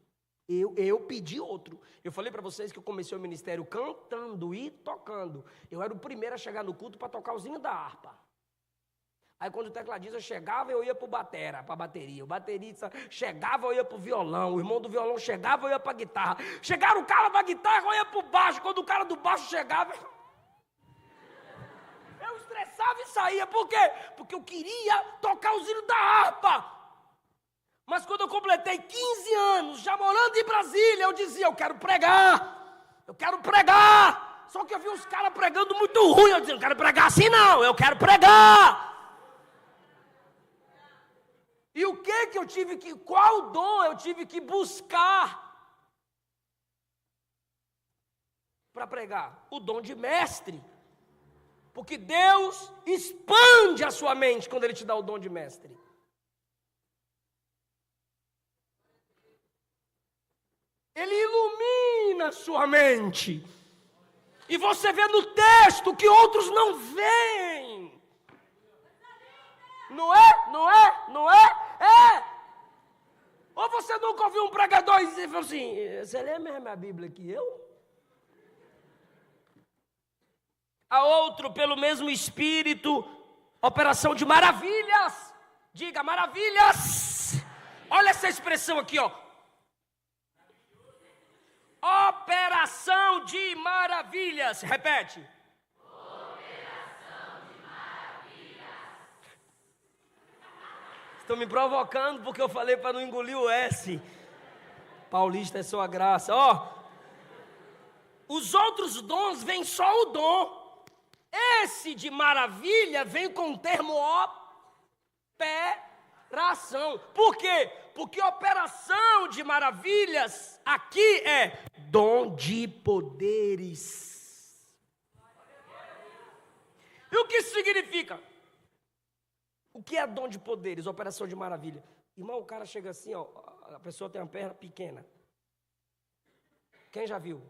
Eu pedi outro. Eu falei para vocês que eu comecei o ministério cantando e tocando. Eu era o primeiro a chegar no culto para tocar os hinos da harpa. Aí quando o tecladista chegava, eu ia para a bateria. O baterista chegava, eu ia para o violão. O irmão do violão chegava, eu ia para a guitarra. Chegaram o cara da guitarra, eu ia para o baixo. Quando o cara do baixo chegava, eu estressava e saía. Por quê? Porque eu queria tocar os hinos da harpa. Mas quando eu completei 15 anos, já morando em Brasília, eu dizia, eu quero pregar. Só que eu vi uns caras pregando muito ruim. Eu dizia, não quero pregar assim não, eu quero pregar. E o que eu tive que, qual dom eu tive que buscar para pregar? O dom de mestre. Porque Deus expande a sua mente quando Ele te dá o dom de mestre. Ele ilumina a sua mente. E você vê no texto que outros não veem. Não é? É! Ou você nunca ouviu um pregador e falou assim, você lê mesmo a Bíblia que eu? A outro, pelo mesmo Espírito, operação de maravilhas. Diga, maravilhas. Olha essa expressão aqui, ó. Operação de maravilhas. Repete. Operação de maravilhas. Estão me provocando porque eu falei para não engolir o S. Paulista é sua graça. Ó. Os outros dons vêm só o dom. Esse de maravilha vem com o termo operação. Por quê? Porque operação de maravilhas aqui é dom de poderes. E o que isso significa? O que é dom de poderes, operação de maravilha? Irmão, o cara chega assim, ó, a pessoa tem uma perna pequena. Quem já viu?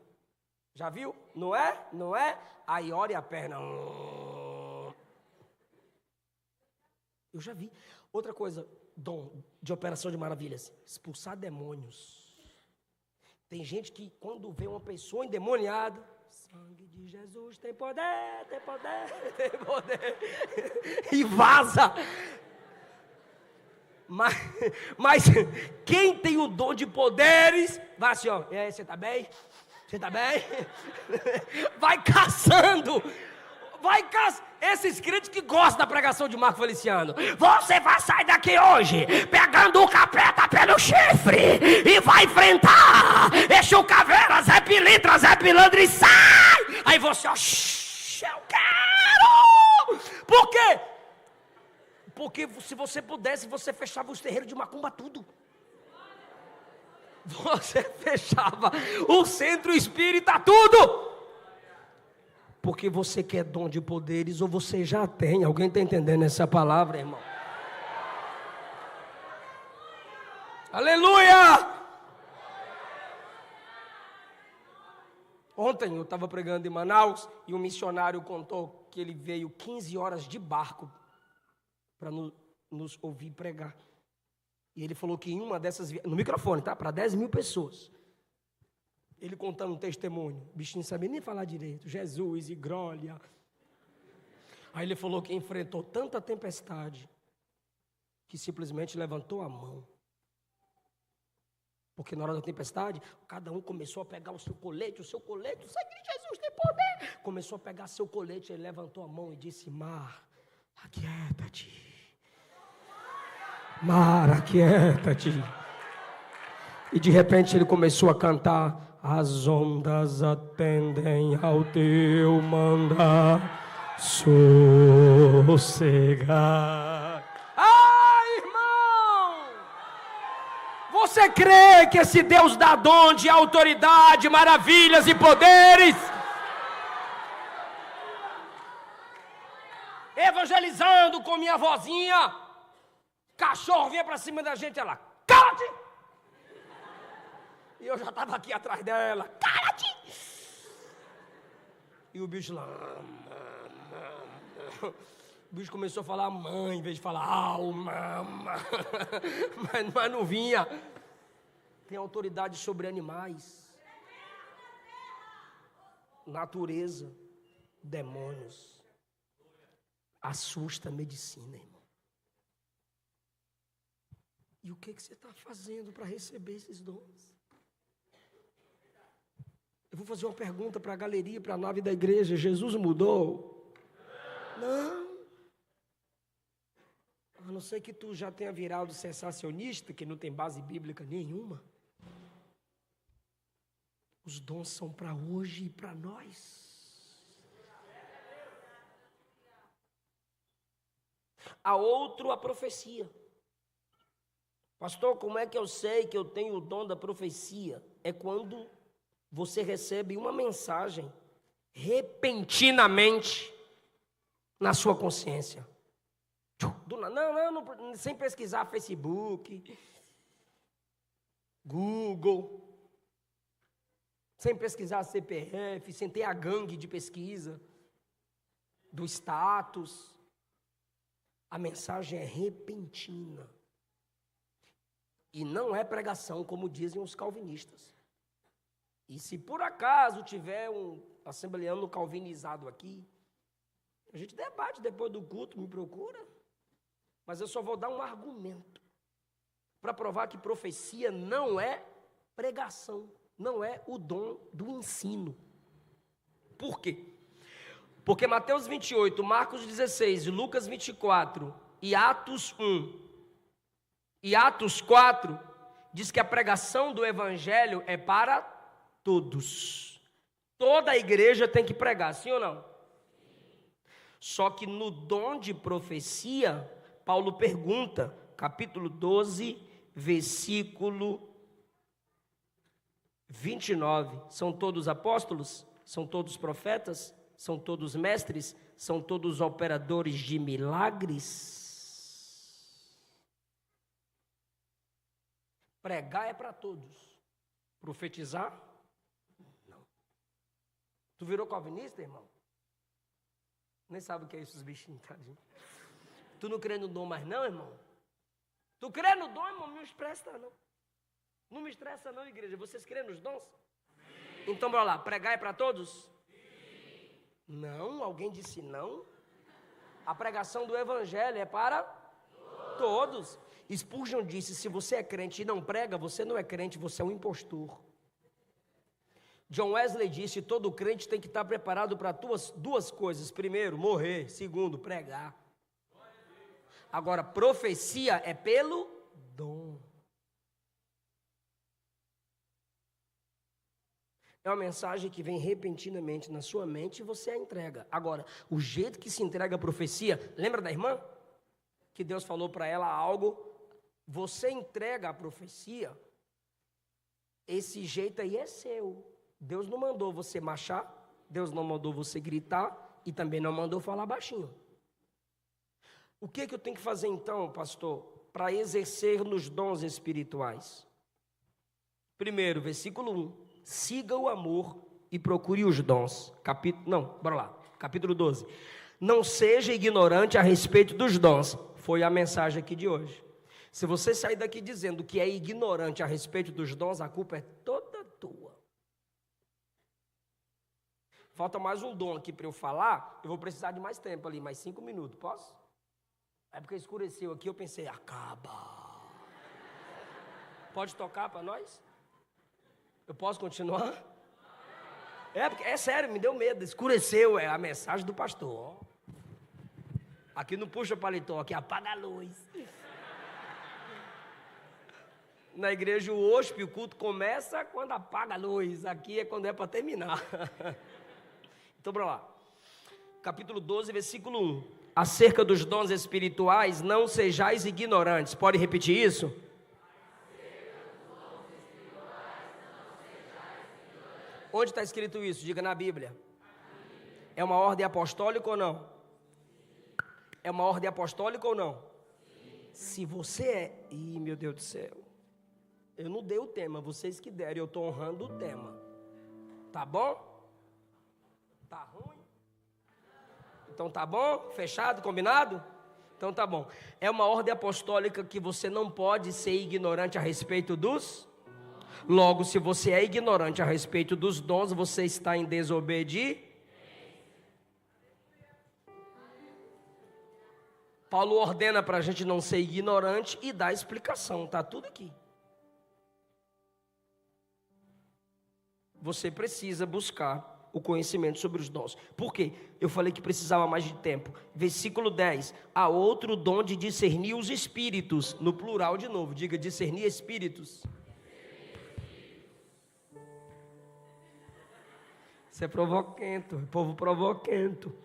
Já viu? Não é? Não é? Aí olha a perna. Eu já vi. Outra coisa, dom de operação de maravilhas, expulsar demônios. Tem gente que quando vê uma pessoa endemoniada, sangue de Jesus tem poder, tem poder, tem poder, e vaza. Mas quem tem o dom de poderes, vai assim, ó, e aí, você tá bem? Você tá bem? Vai caçando. Esses crentes que gostam da pregação de Marco Feliciano. Você vai sair daqui hoje pegando o capeta pelo chifre e vai enfrentar Exu Caveira, Zé Pilintra, Zé Pilantra e sai! Aí você, ó, eu quero! Por quê? Porque se você pudesse, você fechava os terreiros de macumba tudo. Você fechava o centro espírita tudo. Porque você quer dom de poderes ou você já tem. Alguém está entendendo essa palavra, irmão? Aleluia! Ontem eu estava pregando em Manaus e um missionário contou que ele veio 15 horas de barco para nos ouvir pregar. E ele falou que em uma dessas, no microfone, tá? Para 10 mil pessoas. Ele contando um testemunho. O bichinho não sabia nem falar direito. Jesus e glória. Aí ele falou que enfrentou tanta tempestade que simplesmente levantou a mão. Porque na hora da tempestade, cada um começou a pegar o seu colete, o sangue de Jesus tem poder. Começou a pegar seu colete, ele levantou a mão e disse: mar, aquieta-te. Mar, aquieta-te. E de repente ele começou a cantar: as ondas atendem ao teu mandar sossegar. Você crê que esse Deus dá dom de autoridade, maravilhas e poderes? Evangelizando com minha vozinha, cachorro vinha pra cima da gente, ela, cala-te! E eu já estava aqui atrás dela, cala-te! E o bicho lá, o bicho começou a falar mãe, em vez de falar alma, mas não vinha. Tem autoridade sobre animais, natureza, demônios. Assusta a medicina, irmão. E o que você está fazendo para receber esses dons? Eu vou fazer uma pergunta para a galeria, para a nave da igreja. Jesus mudou? Não. A não ser que tu já tenha virado sensacionista, que não tem base bíblica nenhuma. Os dons são para hoje e para nós. A outro, a profecia. Pastor, como é que eu sei que eu tenho o dom da profecia? É quando você recebe uma mensagem repentinamente na sua consciência. Não, sem pesquisar Facebook, Google, sem pesquisar CPF, sem ter a gangue de pesquisa do status. A mensagem é repentina. E não é pregação, como dizem os calvinistas. E se por acaso tiver um assembleano calvinizado aqui, a gente debate depois do culto, me procura. Mas eu só vou dar um argumento para provar que profecia não é pregação, não é o dom do ensino. Por quê? Porque Mateus 28, Marcos 16, Lucas 24 e Atos 1 e Atos 4 diz que a pregação do evangelho é para todos. Toda a igreja tem que pregar, sim ou não? Só que no dom de profecia, Paulo pergunta, capítulo 12, versículo 29. São todos apóstolos? São todos profetas? São todos mestres? São todos operadores de milagres? Pregar é para todos. Profetizar? Não. Tu virou calvinista, irmão? Nem sabe o que é isso, os bichinhos, tá, gente? Tu não crê no dom mais não, irmão? Tu crê no dom, irmão? Não me estressa não. Não me estressa não, igreja. Vocês crêem nos dons? Sim. Então, bora lá. Pregar é para todos? Sim. Não, alguém disse não. A pregação do evangelho é para todos. Spurgeon disse, se você é crente e não prega, você não é crente, você é um impostor. John Wesley disse, todo crente tem que estar preparado para duas coisas. Primeiro, morrer. Segundo, pregar. Agora, profecia é pelo dom. É uma mensagem que vem repentinamente na sua mente e você a entrega. Agora, o jeito que se entrega a profecia, lembra da irmã? Que Deus falou para ela algo, você entrega a profecia, esse jeito aí é seu. Deus não mandou você marchar, Deus não mandou você gritar e também não mandou falar baixinho. O que eu tenho que fazer então, pastor, para exercer nos dons espirituais? Primeiro, versículo 1. Siga o amor e procure os dons. Capítulo 12. Não seja ignorante a respeito dos dons. Foi a mensagem aqui de hoje. Se você sair daqui dizendo que é ignorante a respeito dos dons, a culpa é toda tua. Falta mais um dom aqui para eu falar. Eu vou precisar de mais tempo ali, mais 5 minutos. Posso? É porque escureceu aqui, eu pensei, acaba. Pode tocar para nós? Eu posso continuar? Porque é sério, me deu medo, escureceu a mensagem do pastor. Aqui não puxa paletó, aqui apaga a luz. Na igreja o hóspede, o culto começa quando apaga a luz. Aqui é quando é para terminar. Então, bora lá. Capítulo 12, versículo 1. Acerca dos dons espirituais, não sejais ignorantes. Pode repetir isso? Onde está escrito isso? Diga na Bíblia. É uma ordem apostólica ou não? É uma ordem apostólica ou não? Se você é... Ih, meu Deus do céu. Eu não dei o tema, vocês que deram, eu estou honrando o tema. Tá bom? Tá ruim? Então tá bom? Fechado? Combinado? Então tá bom. É uma ordem apostólica que você não pode ser ignorante a respeito dos... Logo, se você é ignorante a respeito dos dons, você está em desobediência. Paulo ordena para a gente não ser ignorante e dá explicação, está tudo aqui. Você precisa buscar o conhecimento sobre os dons. Por quê? Eu falei que precisava mais de tempo. Versículo 10. Há outro dom de discernir os espíritos. No plural de novo, diga discernir espíritos. Isso é provoquento, povo provoquento.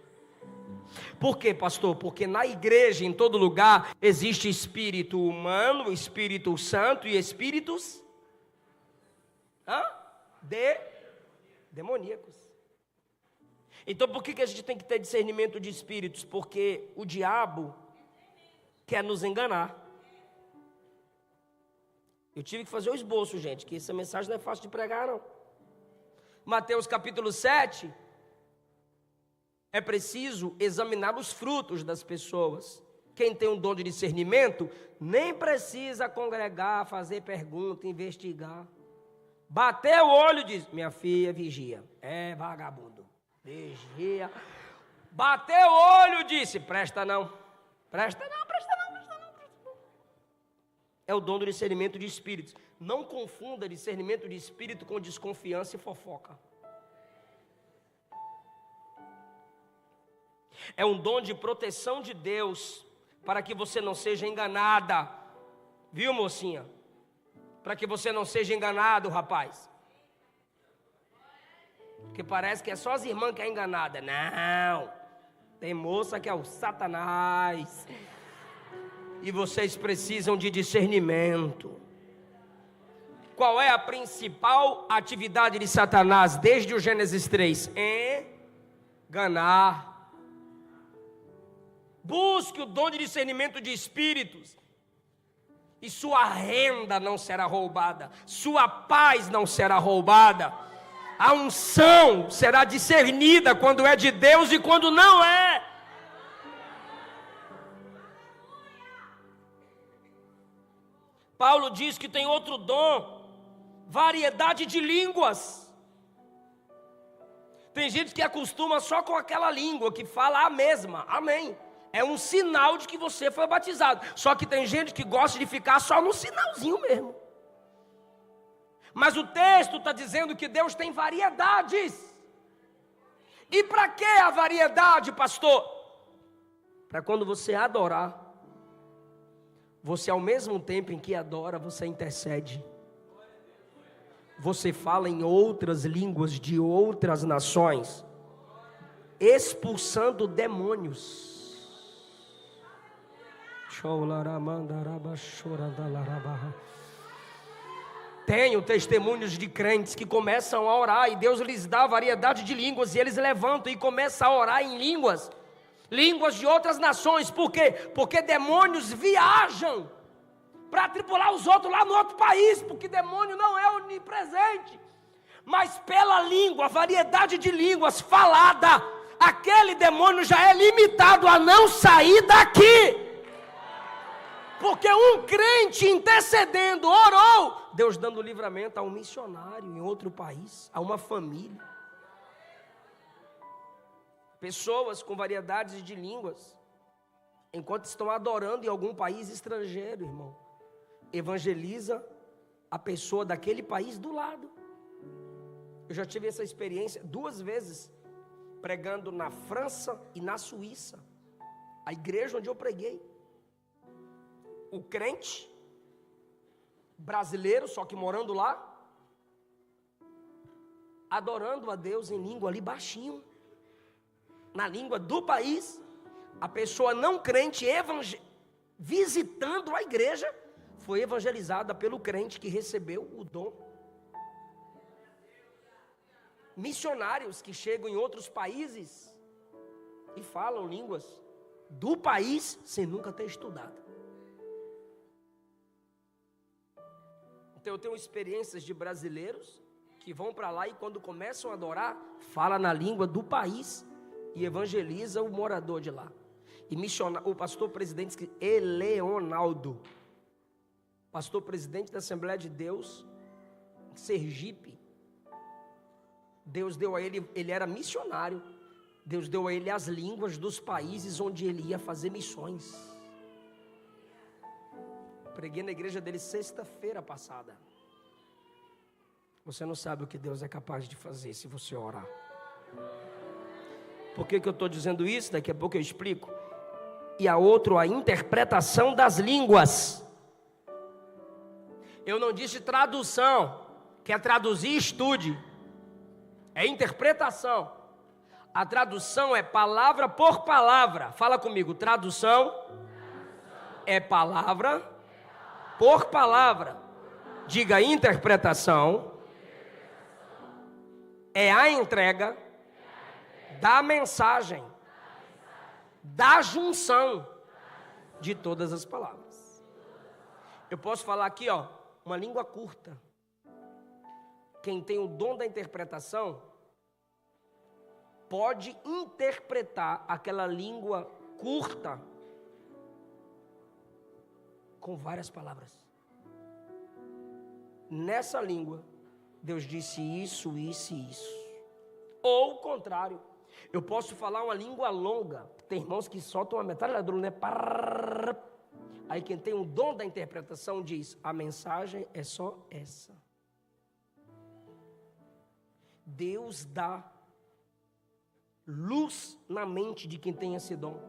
Por quê, pastor? Porque na igreja, em todo lugar, existe espírito humano, espírito santo e espíritos demoníacos. Então por que a gente tem que ter discernimento de espíritos? Porque o diabo quer nos enganar. Eu tive que fazer o esboço, gente, que essa mensagem não é fácil de pregar, não. Mateus capítulo 7, é preciso examinar os frutos das pessoas. Quem tem um dom de discernimento, nem precisa congregar, fazer pergunta, investigar. Bateu o olho e diz, minha filha, vigia. É vagabundo, vigia. Bateu o olho e disse, presta não. Presta não, presta não, presta não, presta não. É o dom do discernimento de espíritos. Não confunda discernimento de espírito com desconfiança e fofoca. É um dom de proteção de Deus, para que você não seja enganada. Viu, mocinha? Para que você não seja enganado, rapaz. Porque parece que é só as irmãs que é enganada. Não. Tem moça que é o Satanás. E vocês precisam de discernimento. Qual é a principal atividade de Satanás desde o Gênesis 3? Enganar. Busque o dom de discernimento de espíritos, e sua renda não será roubada, sua paz não será roubada, a unção será discernida quando é de Deus e quando não é. Paulo diz que tem outro dom, variedade de línguas. Tem gente que acostuma só com aquela língua, que fala a mesma, amém. É um sinal de que você foi batizado. Só que tem gente que gosta de ficar só no sinalzinho mesmo. Mas o texto está dizendo que Deus tem variedades. E para que a variedade, pastor? Para quando você adorar, você ao mesmo tempo em que adora, você intercede. Você fala em outras línguas de outras nações, expulsando demônios. Tenho testemunhos de crentes que começam a orar e Deus lhes dá variedade de línguas e eles levantam e começam a orar em línguas de outras nações. Por quê? Porque demônios viajam para tripular os outros lá no outro país, porque demônio não é onipresente. Mas pela língua, a variedade de línguas falada, aquele demônio já é limitado a não sair daqui. Porque um crente intercedendo, orou, Deus dando livramento a um missionário em outro país, a uma família. Pessoas com variedades de línguas, enquanto estão adorando em algum país estrangeiro, irmão, evangeliza a pessoa daquele país do lado. Eu já tive essa experiência 2 vezes, pregando na França e na Suíça. A igreja onde eu preguei. O crente brasileiro, só que morando lá, adorando a Deus em língua ali baixinho, na língua do país. A pessoa não crente visitando a igreja foi evangelizada pelo crente que recebeu o dom. Missionários que chegam em outros países e falam línguas do país sem nunca ter estudado. Então eu tenho experiências de brasileiros que vão para lá e quando começam a adorar, fala na língua do país e evangeliza o morador de lá. E o pastor presidente Eleonaldo, pastor presidente da Assembleia de Deus em Sergipe, Deus deu a ele era missionário, Deus deu a ele as línguas dos países onde ele ia fazer missões. Preguei na igreja dele sexta-feira passada. Você não sabe o que Deus é capaz de fazer se você orar. Por que eu estou dizendo isso? Daqui a pouco eu explico. E a interpretação das línguas. Eu não disse tradução. Quer traduzir, estude. É interpretação. A tradução é palavra por palavra. Fala comigo, tradução é palavra por palavra. Diga, interpretação é a entrega da mensagem, da junção de todas as palavras. Eu posso falar aqui, uma língua curta. Quem tem o dom da interpretação pode interpretar aquela língua curta com várias palavras. Nessa língua, Deus disse isso, isso e isso. Ou o contrário, eu posso falar uma língua longa. Tem irmãos que soltam uma metralhadora, né? Aí quem tem o dom da interpretação diz, a mensagem é só essa. Deus dá luz na mente de quem tem esse dom,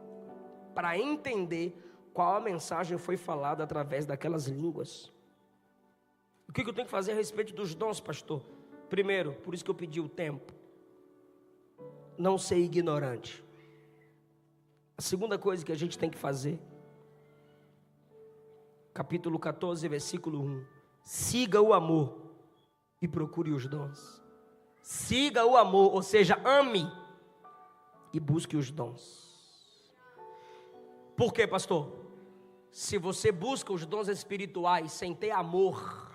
para entender qual a mensagem foi falada através daquelas línguas. O que eu tenho que fazer a respeito dos dons, pastor? Primeiro, por isso que eu pedi o tempo, não ser ignorante. A segunda coisa que a gente tem que fazer, capítulo 14, versículo 1, siga o amor e procure os dons. Siga o amor, ou seja, ame e busque os dons. Por quê, pastor? Se você busca os dons espirituais sem ter amor,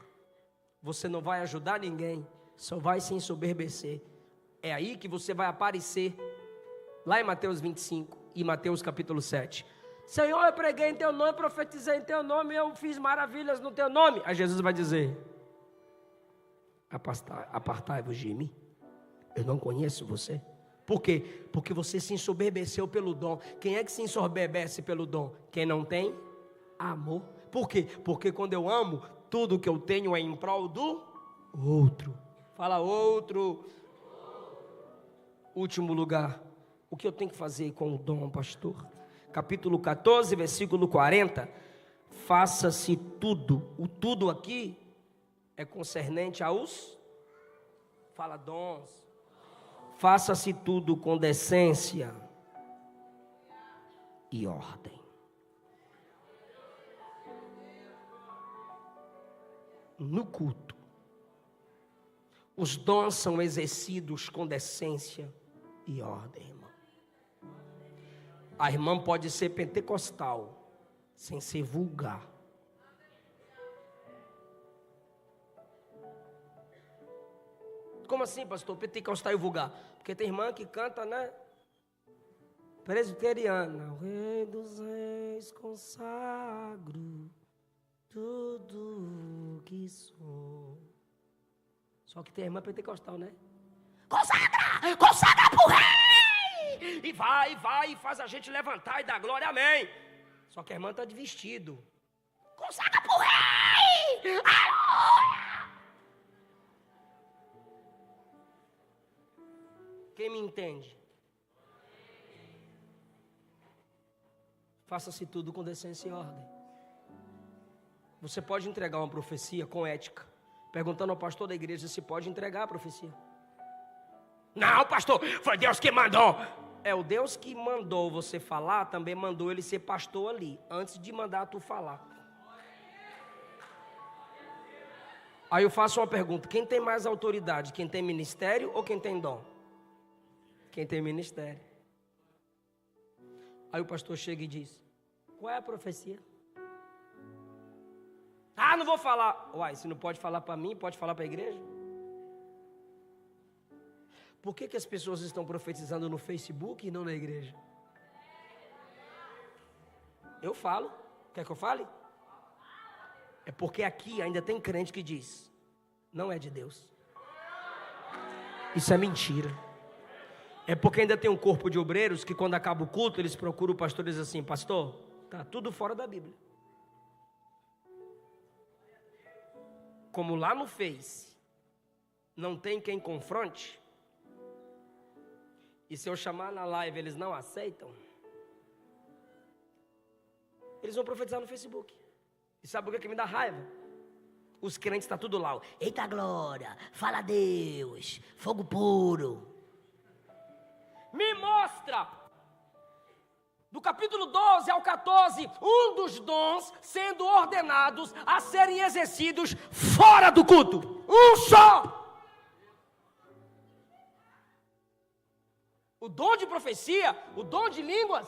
você não vai ajudar ninguém, só vai se ensoberbecer. É aí que você vai aparecer, lá em Mateus 25 e Mateus capítulo 7. Senhor, eu preguei em teu nome, profetizei em teu nome, eu fiz maravilhas no teu nome. Aí Jesus vai dizer, apartai-vos de mim, eu não conheço você. Por quê? Porque você se ensoberbeceu pelo dom. Quem é que se ensoberbece pelo dom? Quem não tem amor. Por quê? Porque quando eu amo, tudo que eu tenho é em prol do outro. Fala outro. Último lugar, o que eu tenho que fazer com o dom, pastor? Capítulo 14, versículo 40. Faça-se tudo. O tudo aqui é concernente aos, fala dons. Faça-se tudo com decência e ordem. No culto, os dons são exercidos com decência e ordem, irmão. A irmã pode ser pentecostal, sem ser vulgar. Como assim, pastor? Pentecostal e vulgar? Porque tem irmã que canta, né? Presbiteriana. O Rei dos Reis consagro tudo que sou. Só que tem irmã pentecostal, né? Consagra! Consagra pro rei! E vai, e faz a gente levantar e dar glória, amém. Só que a irmã está de vestido. Consagra pro rei! Aleluia! Quem me entende? Faça-se tudo com decência e ordem. Você pode entregar uma profecia com ética, perguntando ao pastor da igreja se pode entregar a profecia. Não, pastor, foi Deus que mandou. O Deus que mandou você falar, também mandou ele ser pastor ali, antes de mandar tu falar. Aí eu faço uma pergunta: quem tem mais autoridade? Quem tem ministério ou quem tem dom? Quem tem ministério. Aí o pastor chega e diz: qual é a profecia? Ah, não vou falar. Uai, se não pode falar para mim, pode falar para a igreja? Por que as pessoas estão profetizando no Facebook e não na igreja? Eu falo. Quer que eu fale? É porque aqui ainda tem crente que diz: não é de Deus. Isso é mentira. É porque ainda tem um corpo de obreiros que quando acaba o culto, eles procuram o pastor e dizem assim: pastor, está tudo fora da Bíblia. Como lá no Face não tem quem confronte, e se eu chamar na live eles não aceitam, eles vão profetizar no Facebook. E sabe por que me dá raiva? Os crentes estão tudo lá: eita glória, fala a Deus, fogo puro. Me mostra, do capítulo 12 ao 14, um dos dons sendo ordenados a serem exercidos fora do culto. Um só. O dom de profecia, o dom de línguas,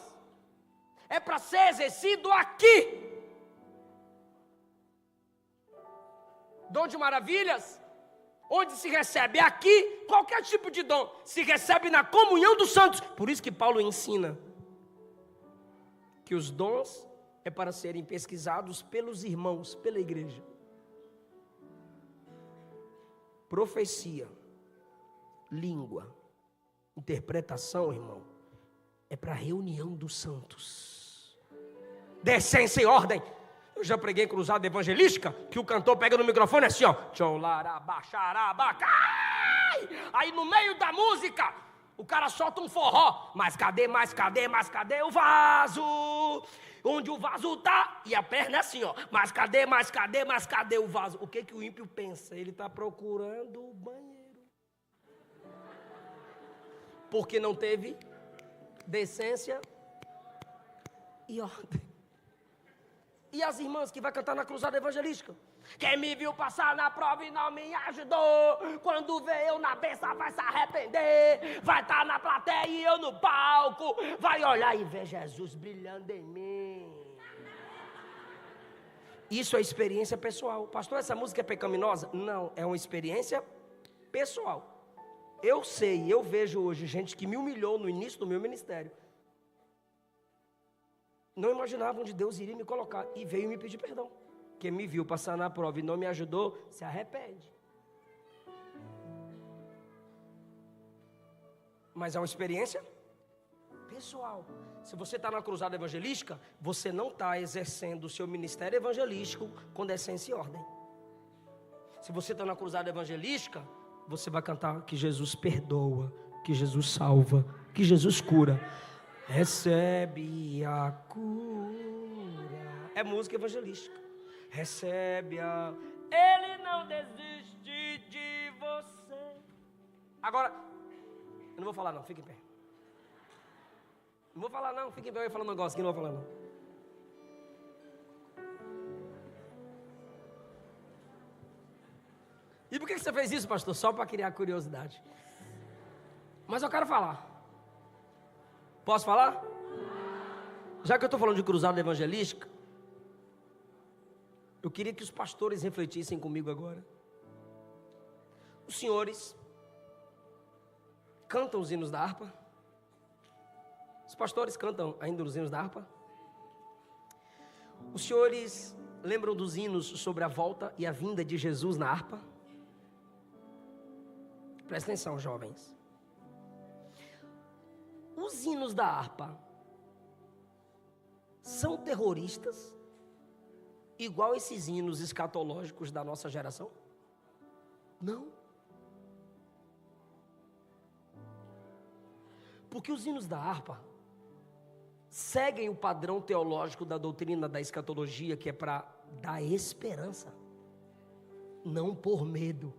é para ser exercido aqui. Dom de maravilhas, onde se recebe aqui, qualquer tipo de dom, se recebe na comunhão dos santos. Por isso que Paulo ensina que os dons é para serem pesquisados pelos irmãos, pela igreja. Profecia, língua, interpretação, irmão, é para a reunião dos santos. Decência e ordem. Eu já preguei em cruzada evangelística, que o cantor pega no microfone assim, ó. Aí no meio da música, o cara solta um forró. Mas cadê o vaso? Onde o vaso tá? E a perna é assim, ó. Mas cadê o vaso? O que o ímpio pensa? Ele está procurando o banheiro. Porque não teve decência e ordem. E as irmãs que vai cantar na cruzada evangelística? Quem me viu passar na prova e não me ajudou, quando vê eu na bênção vai se arrepender. Vai estar na plateia e eu no palco, vai olhar e ver Jesus brilhando em mim. Isso é experiência pessoal. Pastor, essa música é pecaminosa? Não, é uma experiência pessoal. Eu sei, eu vejo hoje gente que me humilhou no início do meu ministério. Não imaginavam onde Deus iria me colocar e veio me pedir perdão. Quem me viu passar na prova e não me ajudou, se arrepende. Mas é uma experiência pessoal. Se você está na cruzada evangelística, você não está exercendo o seu ministério evangelístico com decência e ordem. Se você está na cruzada evangelística, você vai cantar que Jesus perdoa, que Jesus salva, que Jesus cura. Recebe a cura. É música evangelística. Recebe a... Ele não desiste de você. Agora, eu não vou falar não, fique em pé. Não vou falar não, fique em pé, eu ia falar um negócio aqui, não vou falar não. E por que você fez isso, pastor? Só para criar curiosidade. Mas eu quero falar. Posso falar? Já que eu estou falando de cruzada evangelística, eu queria que os pastores refletissem comigo agora. Os senhores cantam os hinos da harpa? Os pastores cantam ainda os hinos da harpa? Os senhores lembram dos hinos sobre a volta e a vinda de Jesus na harpa? Presta atenção, jovens. Os hinos da harpa são terroristas igual esses hinos escatológicos da nossa geração? Não. Porque os hinos da harpa seguem o padrão teológico da doutrina da escatologia, que é para dar esperança, não por medo.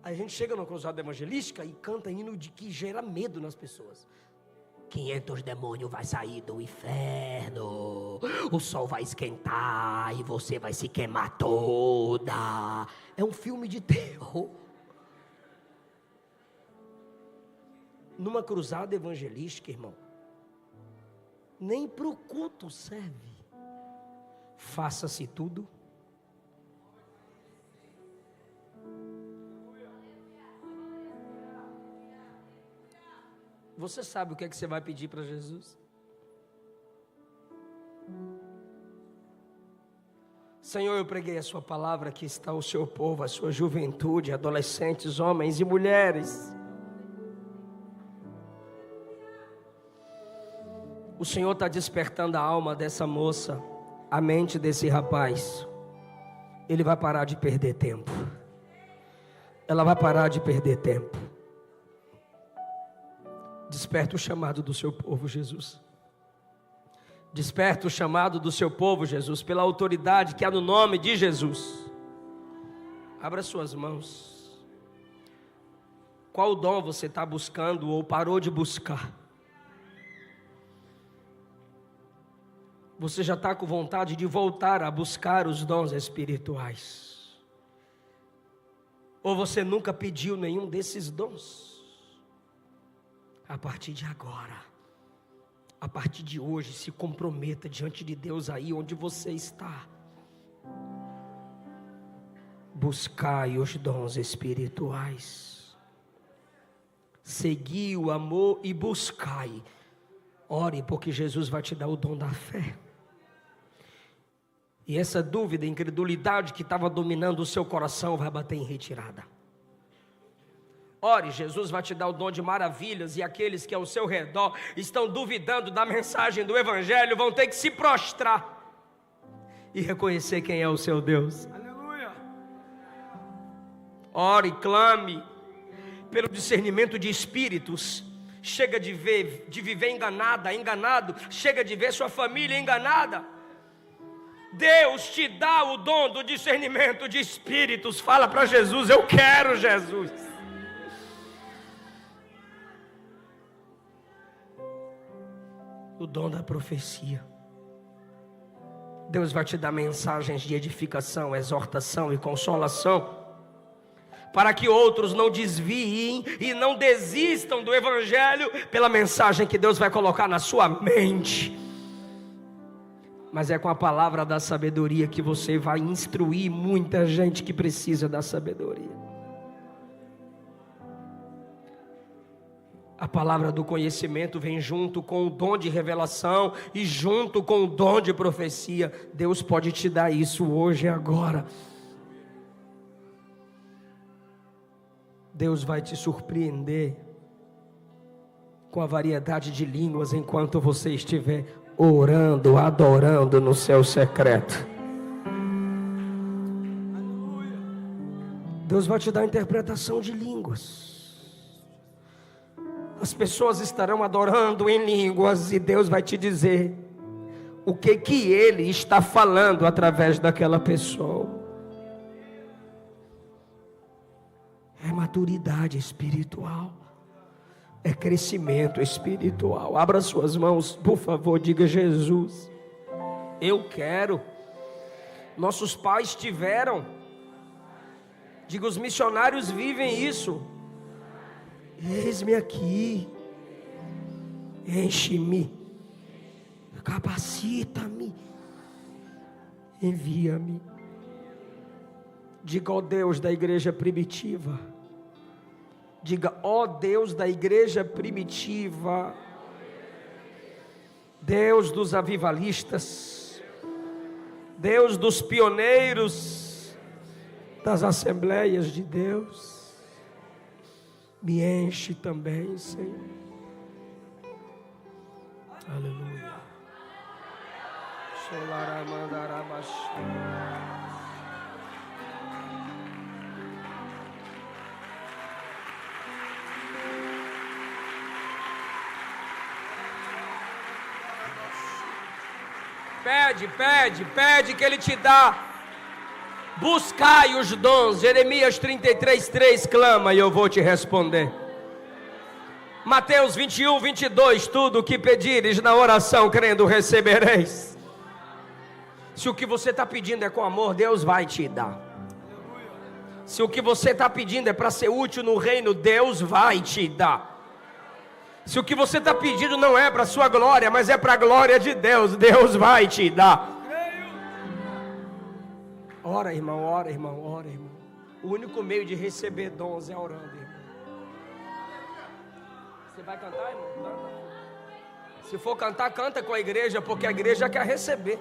A gente chega numa cruzada evangelística e canta hino de que gera medo nas pessoas. 500 demônios vai sair do inferno, o sol vai esquentar e você vai se queimar toda. É um filme de terror. Numa cruzada evangelística, irmão, nem para o culto serve. Faça-se tudo. Você sabe o que é que você vai pedir para Jesus? Senhor, eu preguei a sua palavra, aqui está o seu povo, a sua juventude, adolescentes, homens e mulheres. O Senhor está despertando a alma dessa moça, a mente desse rapaz. Ele vai parar de perder tempo. Ela vai parar de perder tempo. Desperta o chamado do seu povo, Jesus. Desperta o chamado do seu povo, Jesus, pela autoridade que há no nome de Jesus. Abra suas mãos. Qual dom você está buscando ou parou de buscar? Você já está com vontade de voltar a buscar os dons espirituais? Ou você nunca pediu nenhum desses dons? A partir de agora, a partir de hoje, se comprometa diante de Deus aí onde você está. Buscai os dons espirituais. Segui o amor e buscai. Ore, porque Jesus vai te dar o dom da fé. E essa dúvida, incredulidade que estava dominando o seu coração vai bater em retirada. Ore, Jesus vai te dar o dom de maravilhas, e aqueles que ao seu redor estão duvidando da mensagem do Evangelho vão ter que se prostrar e reconhecer quem é o seu Deus. Aleluia! Ore, clame pelo discernimento de espíritos. Chega de viver enganado, chega de ver sua família enganada. Deus te dá o dom do discernimento de espíritos. Fala para Jesus: eu quero Jesus. O dom da profecia. Deus vai te dar mensagens de edificação, exortação e consolação, para que outros não desviem e não desistam do Evangelho pela mensagem que Deus vai colocar na sua mente. Mas é com a palavra da sabedoria que você vai instruir muita gente que precisa da sabedoria. A palavra do conhecimento vem junto com o dom de revelação e junto com o dom de profecia. Deus pode te dar isso hoje e agora. Deus vai te surpreender com a variedade de línguas enquanto você estiver orando, adorando no seu secreto. Deus vai te dar interpretação de línguas. As pessoas estarão adorando em línguas e Deus vai te dizer o que Ele está falando através daquela pessoa. É maturidade espiritual, é crescimento espiritual. Abra suas mãos, por favor, diga: Jesus, eu quero. Nossos pais tiveram. Diga: os missionários vivem isso. Eis-me aqui, enche-me, capacita-me, envia-me. Diga: ó Deus da igreja primitiva. Diga: ó Deus da igreja primitiva, Deus dos avivalistas, Deus dos pioneiros das assembleias de Deus, me enche também, Senhor. Aleluia. Pede que Ele te dá. Buscai os dons. Jeremias 33:3 clama e eu vou te responder. Mateus 21:22, tudo o que pedires na oração, crendo, recebereis. Se o que você está pedindo é com amor, Deus vai te dar. Se o que você está pedindo é para ser útil no reino, Deus vai te dar. Se o que você está pedindo não é para a sua glória, mas é para a glória de Deus, Deus vai te dar. Ora, irmão, ora, irmão, ora, irmão. O único meio de receber dons é orando, irmão. Você vai cantar, irmão? Canta. Se for cantar, canta com a igreja, porque a igreja quer receber.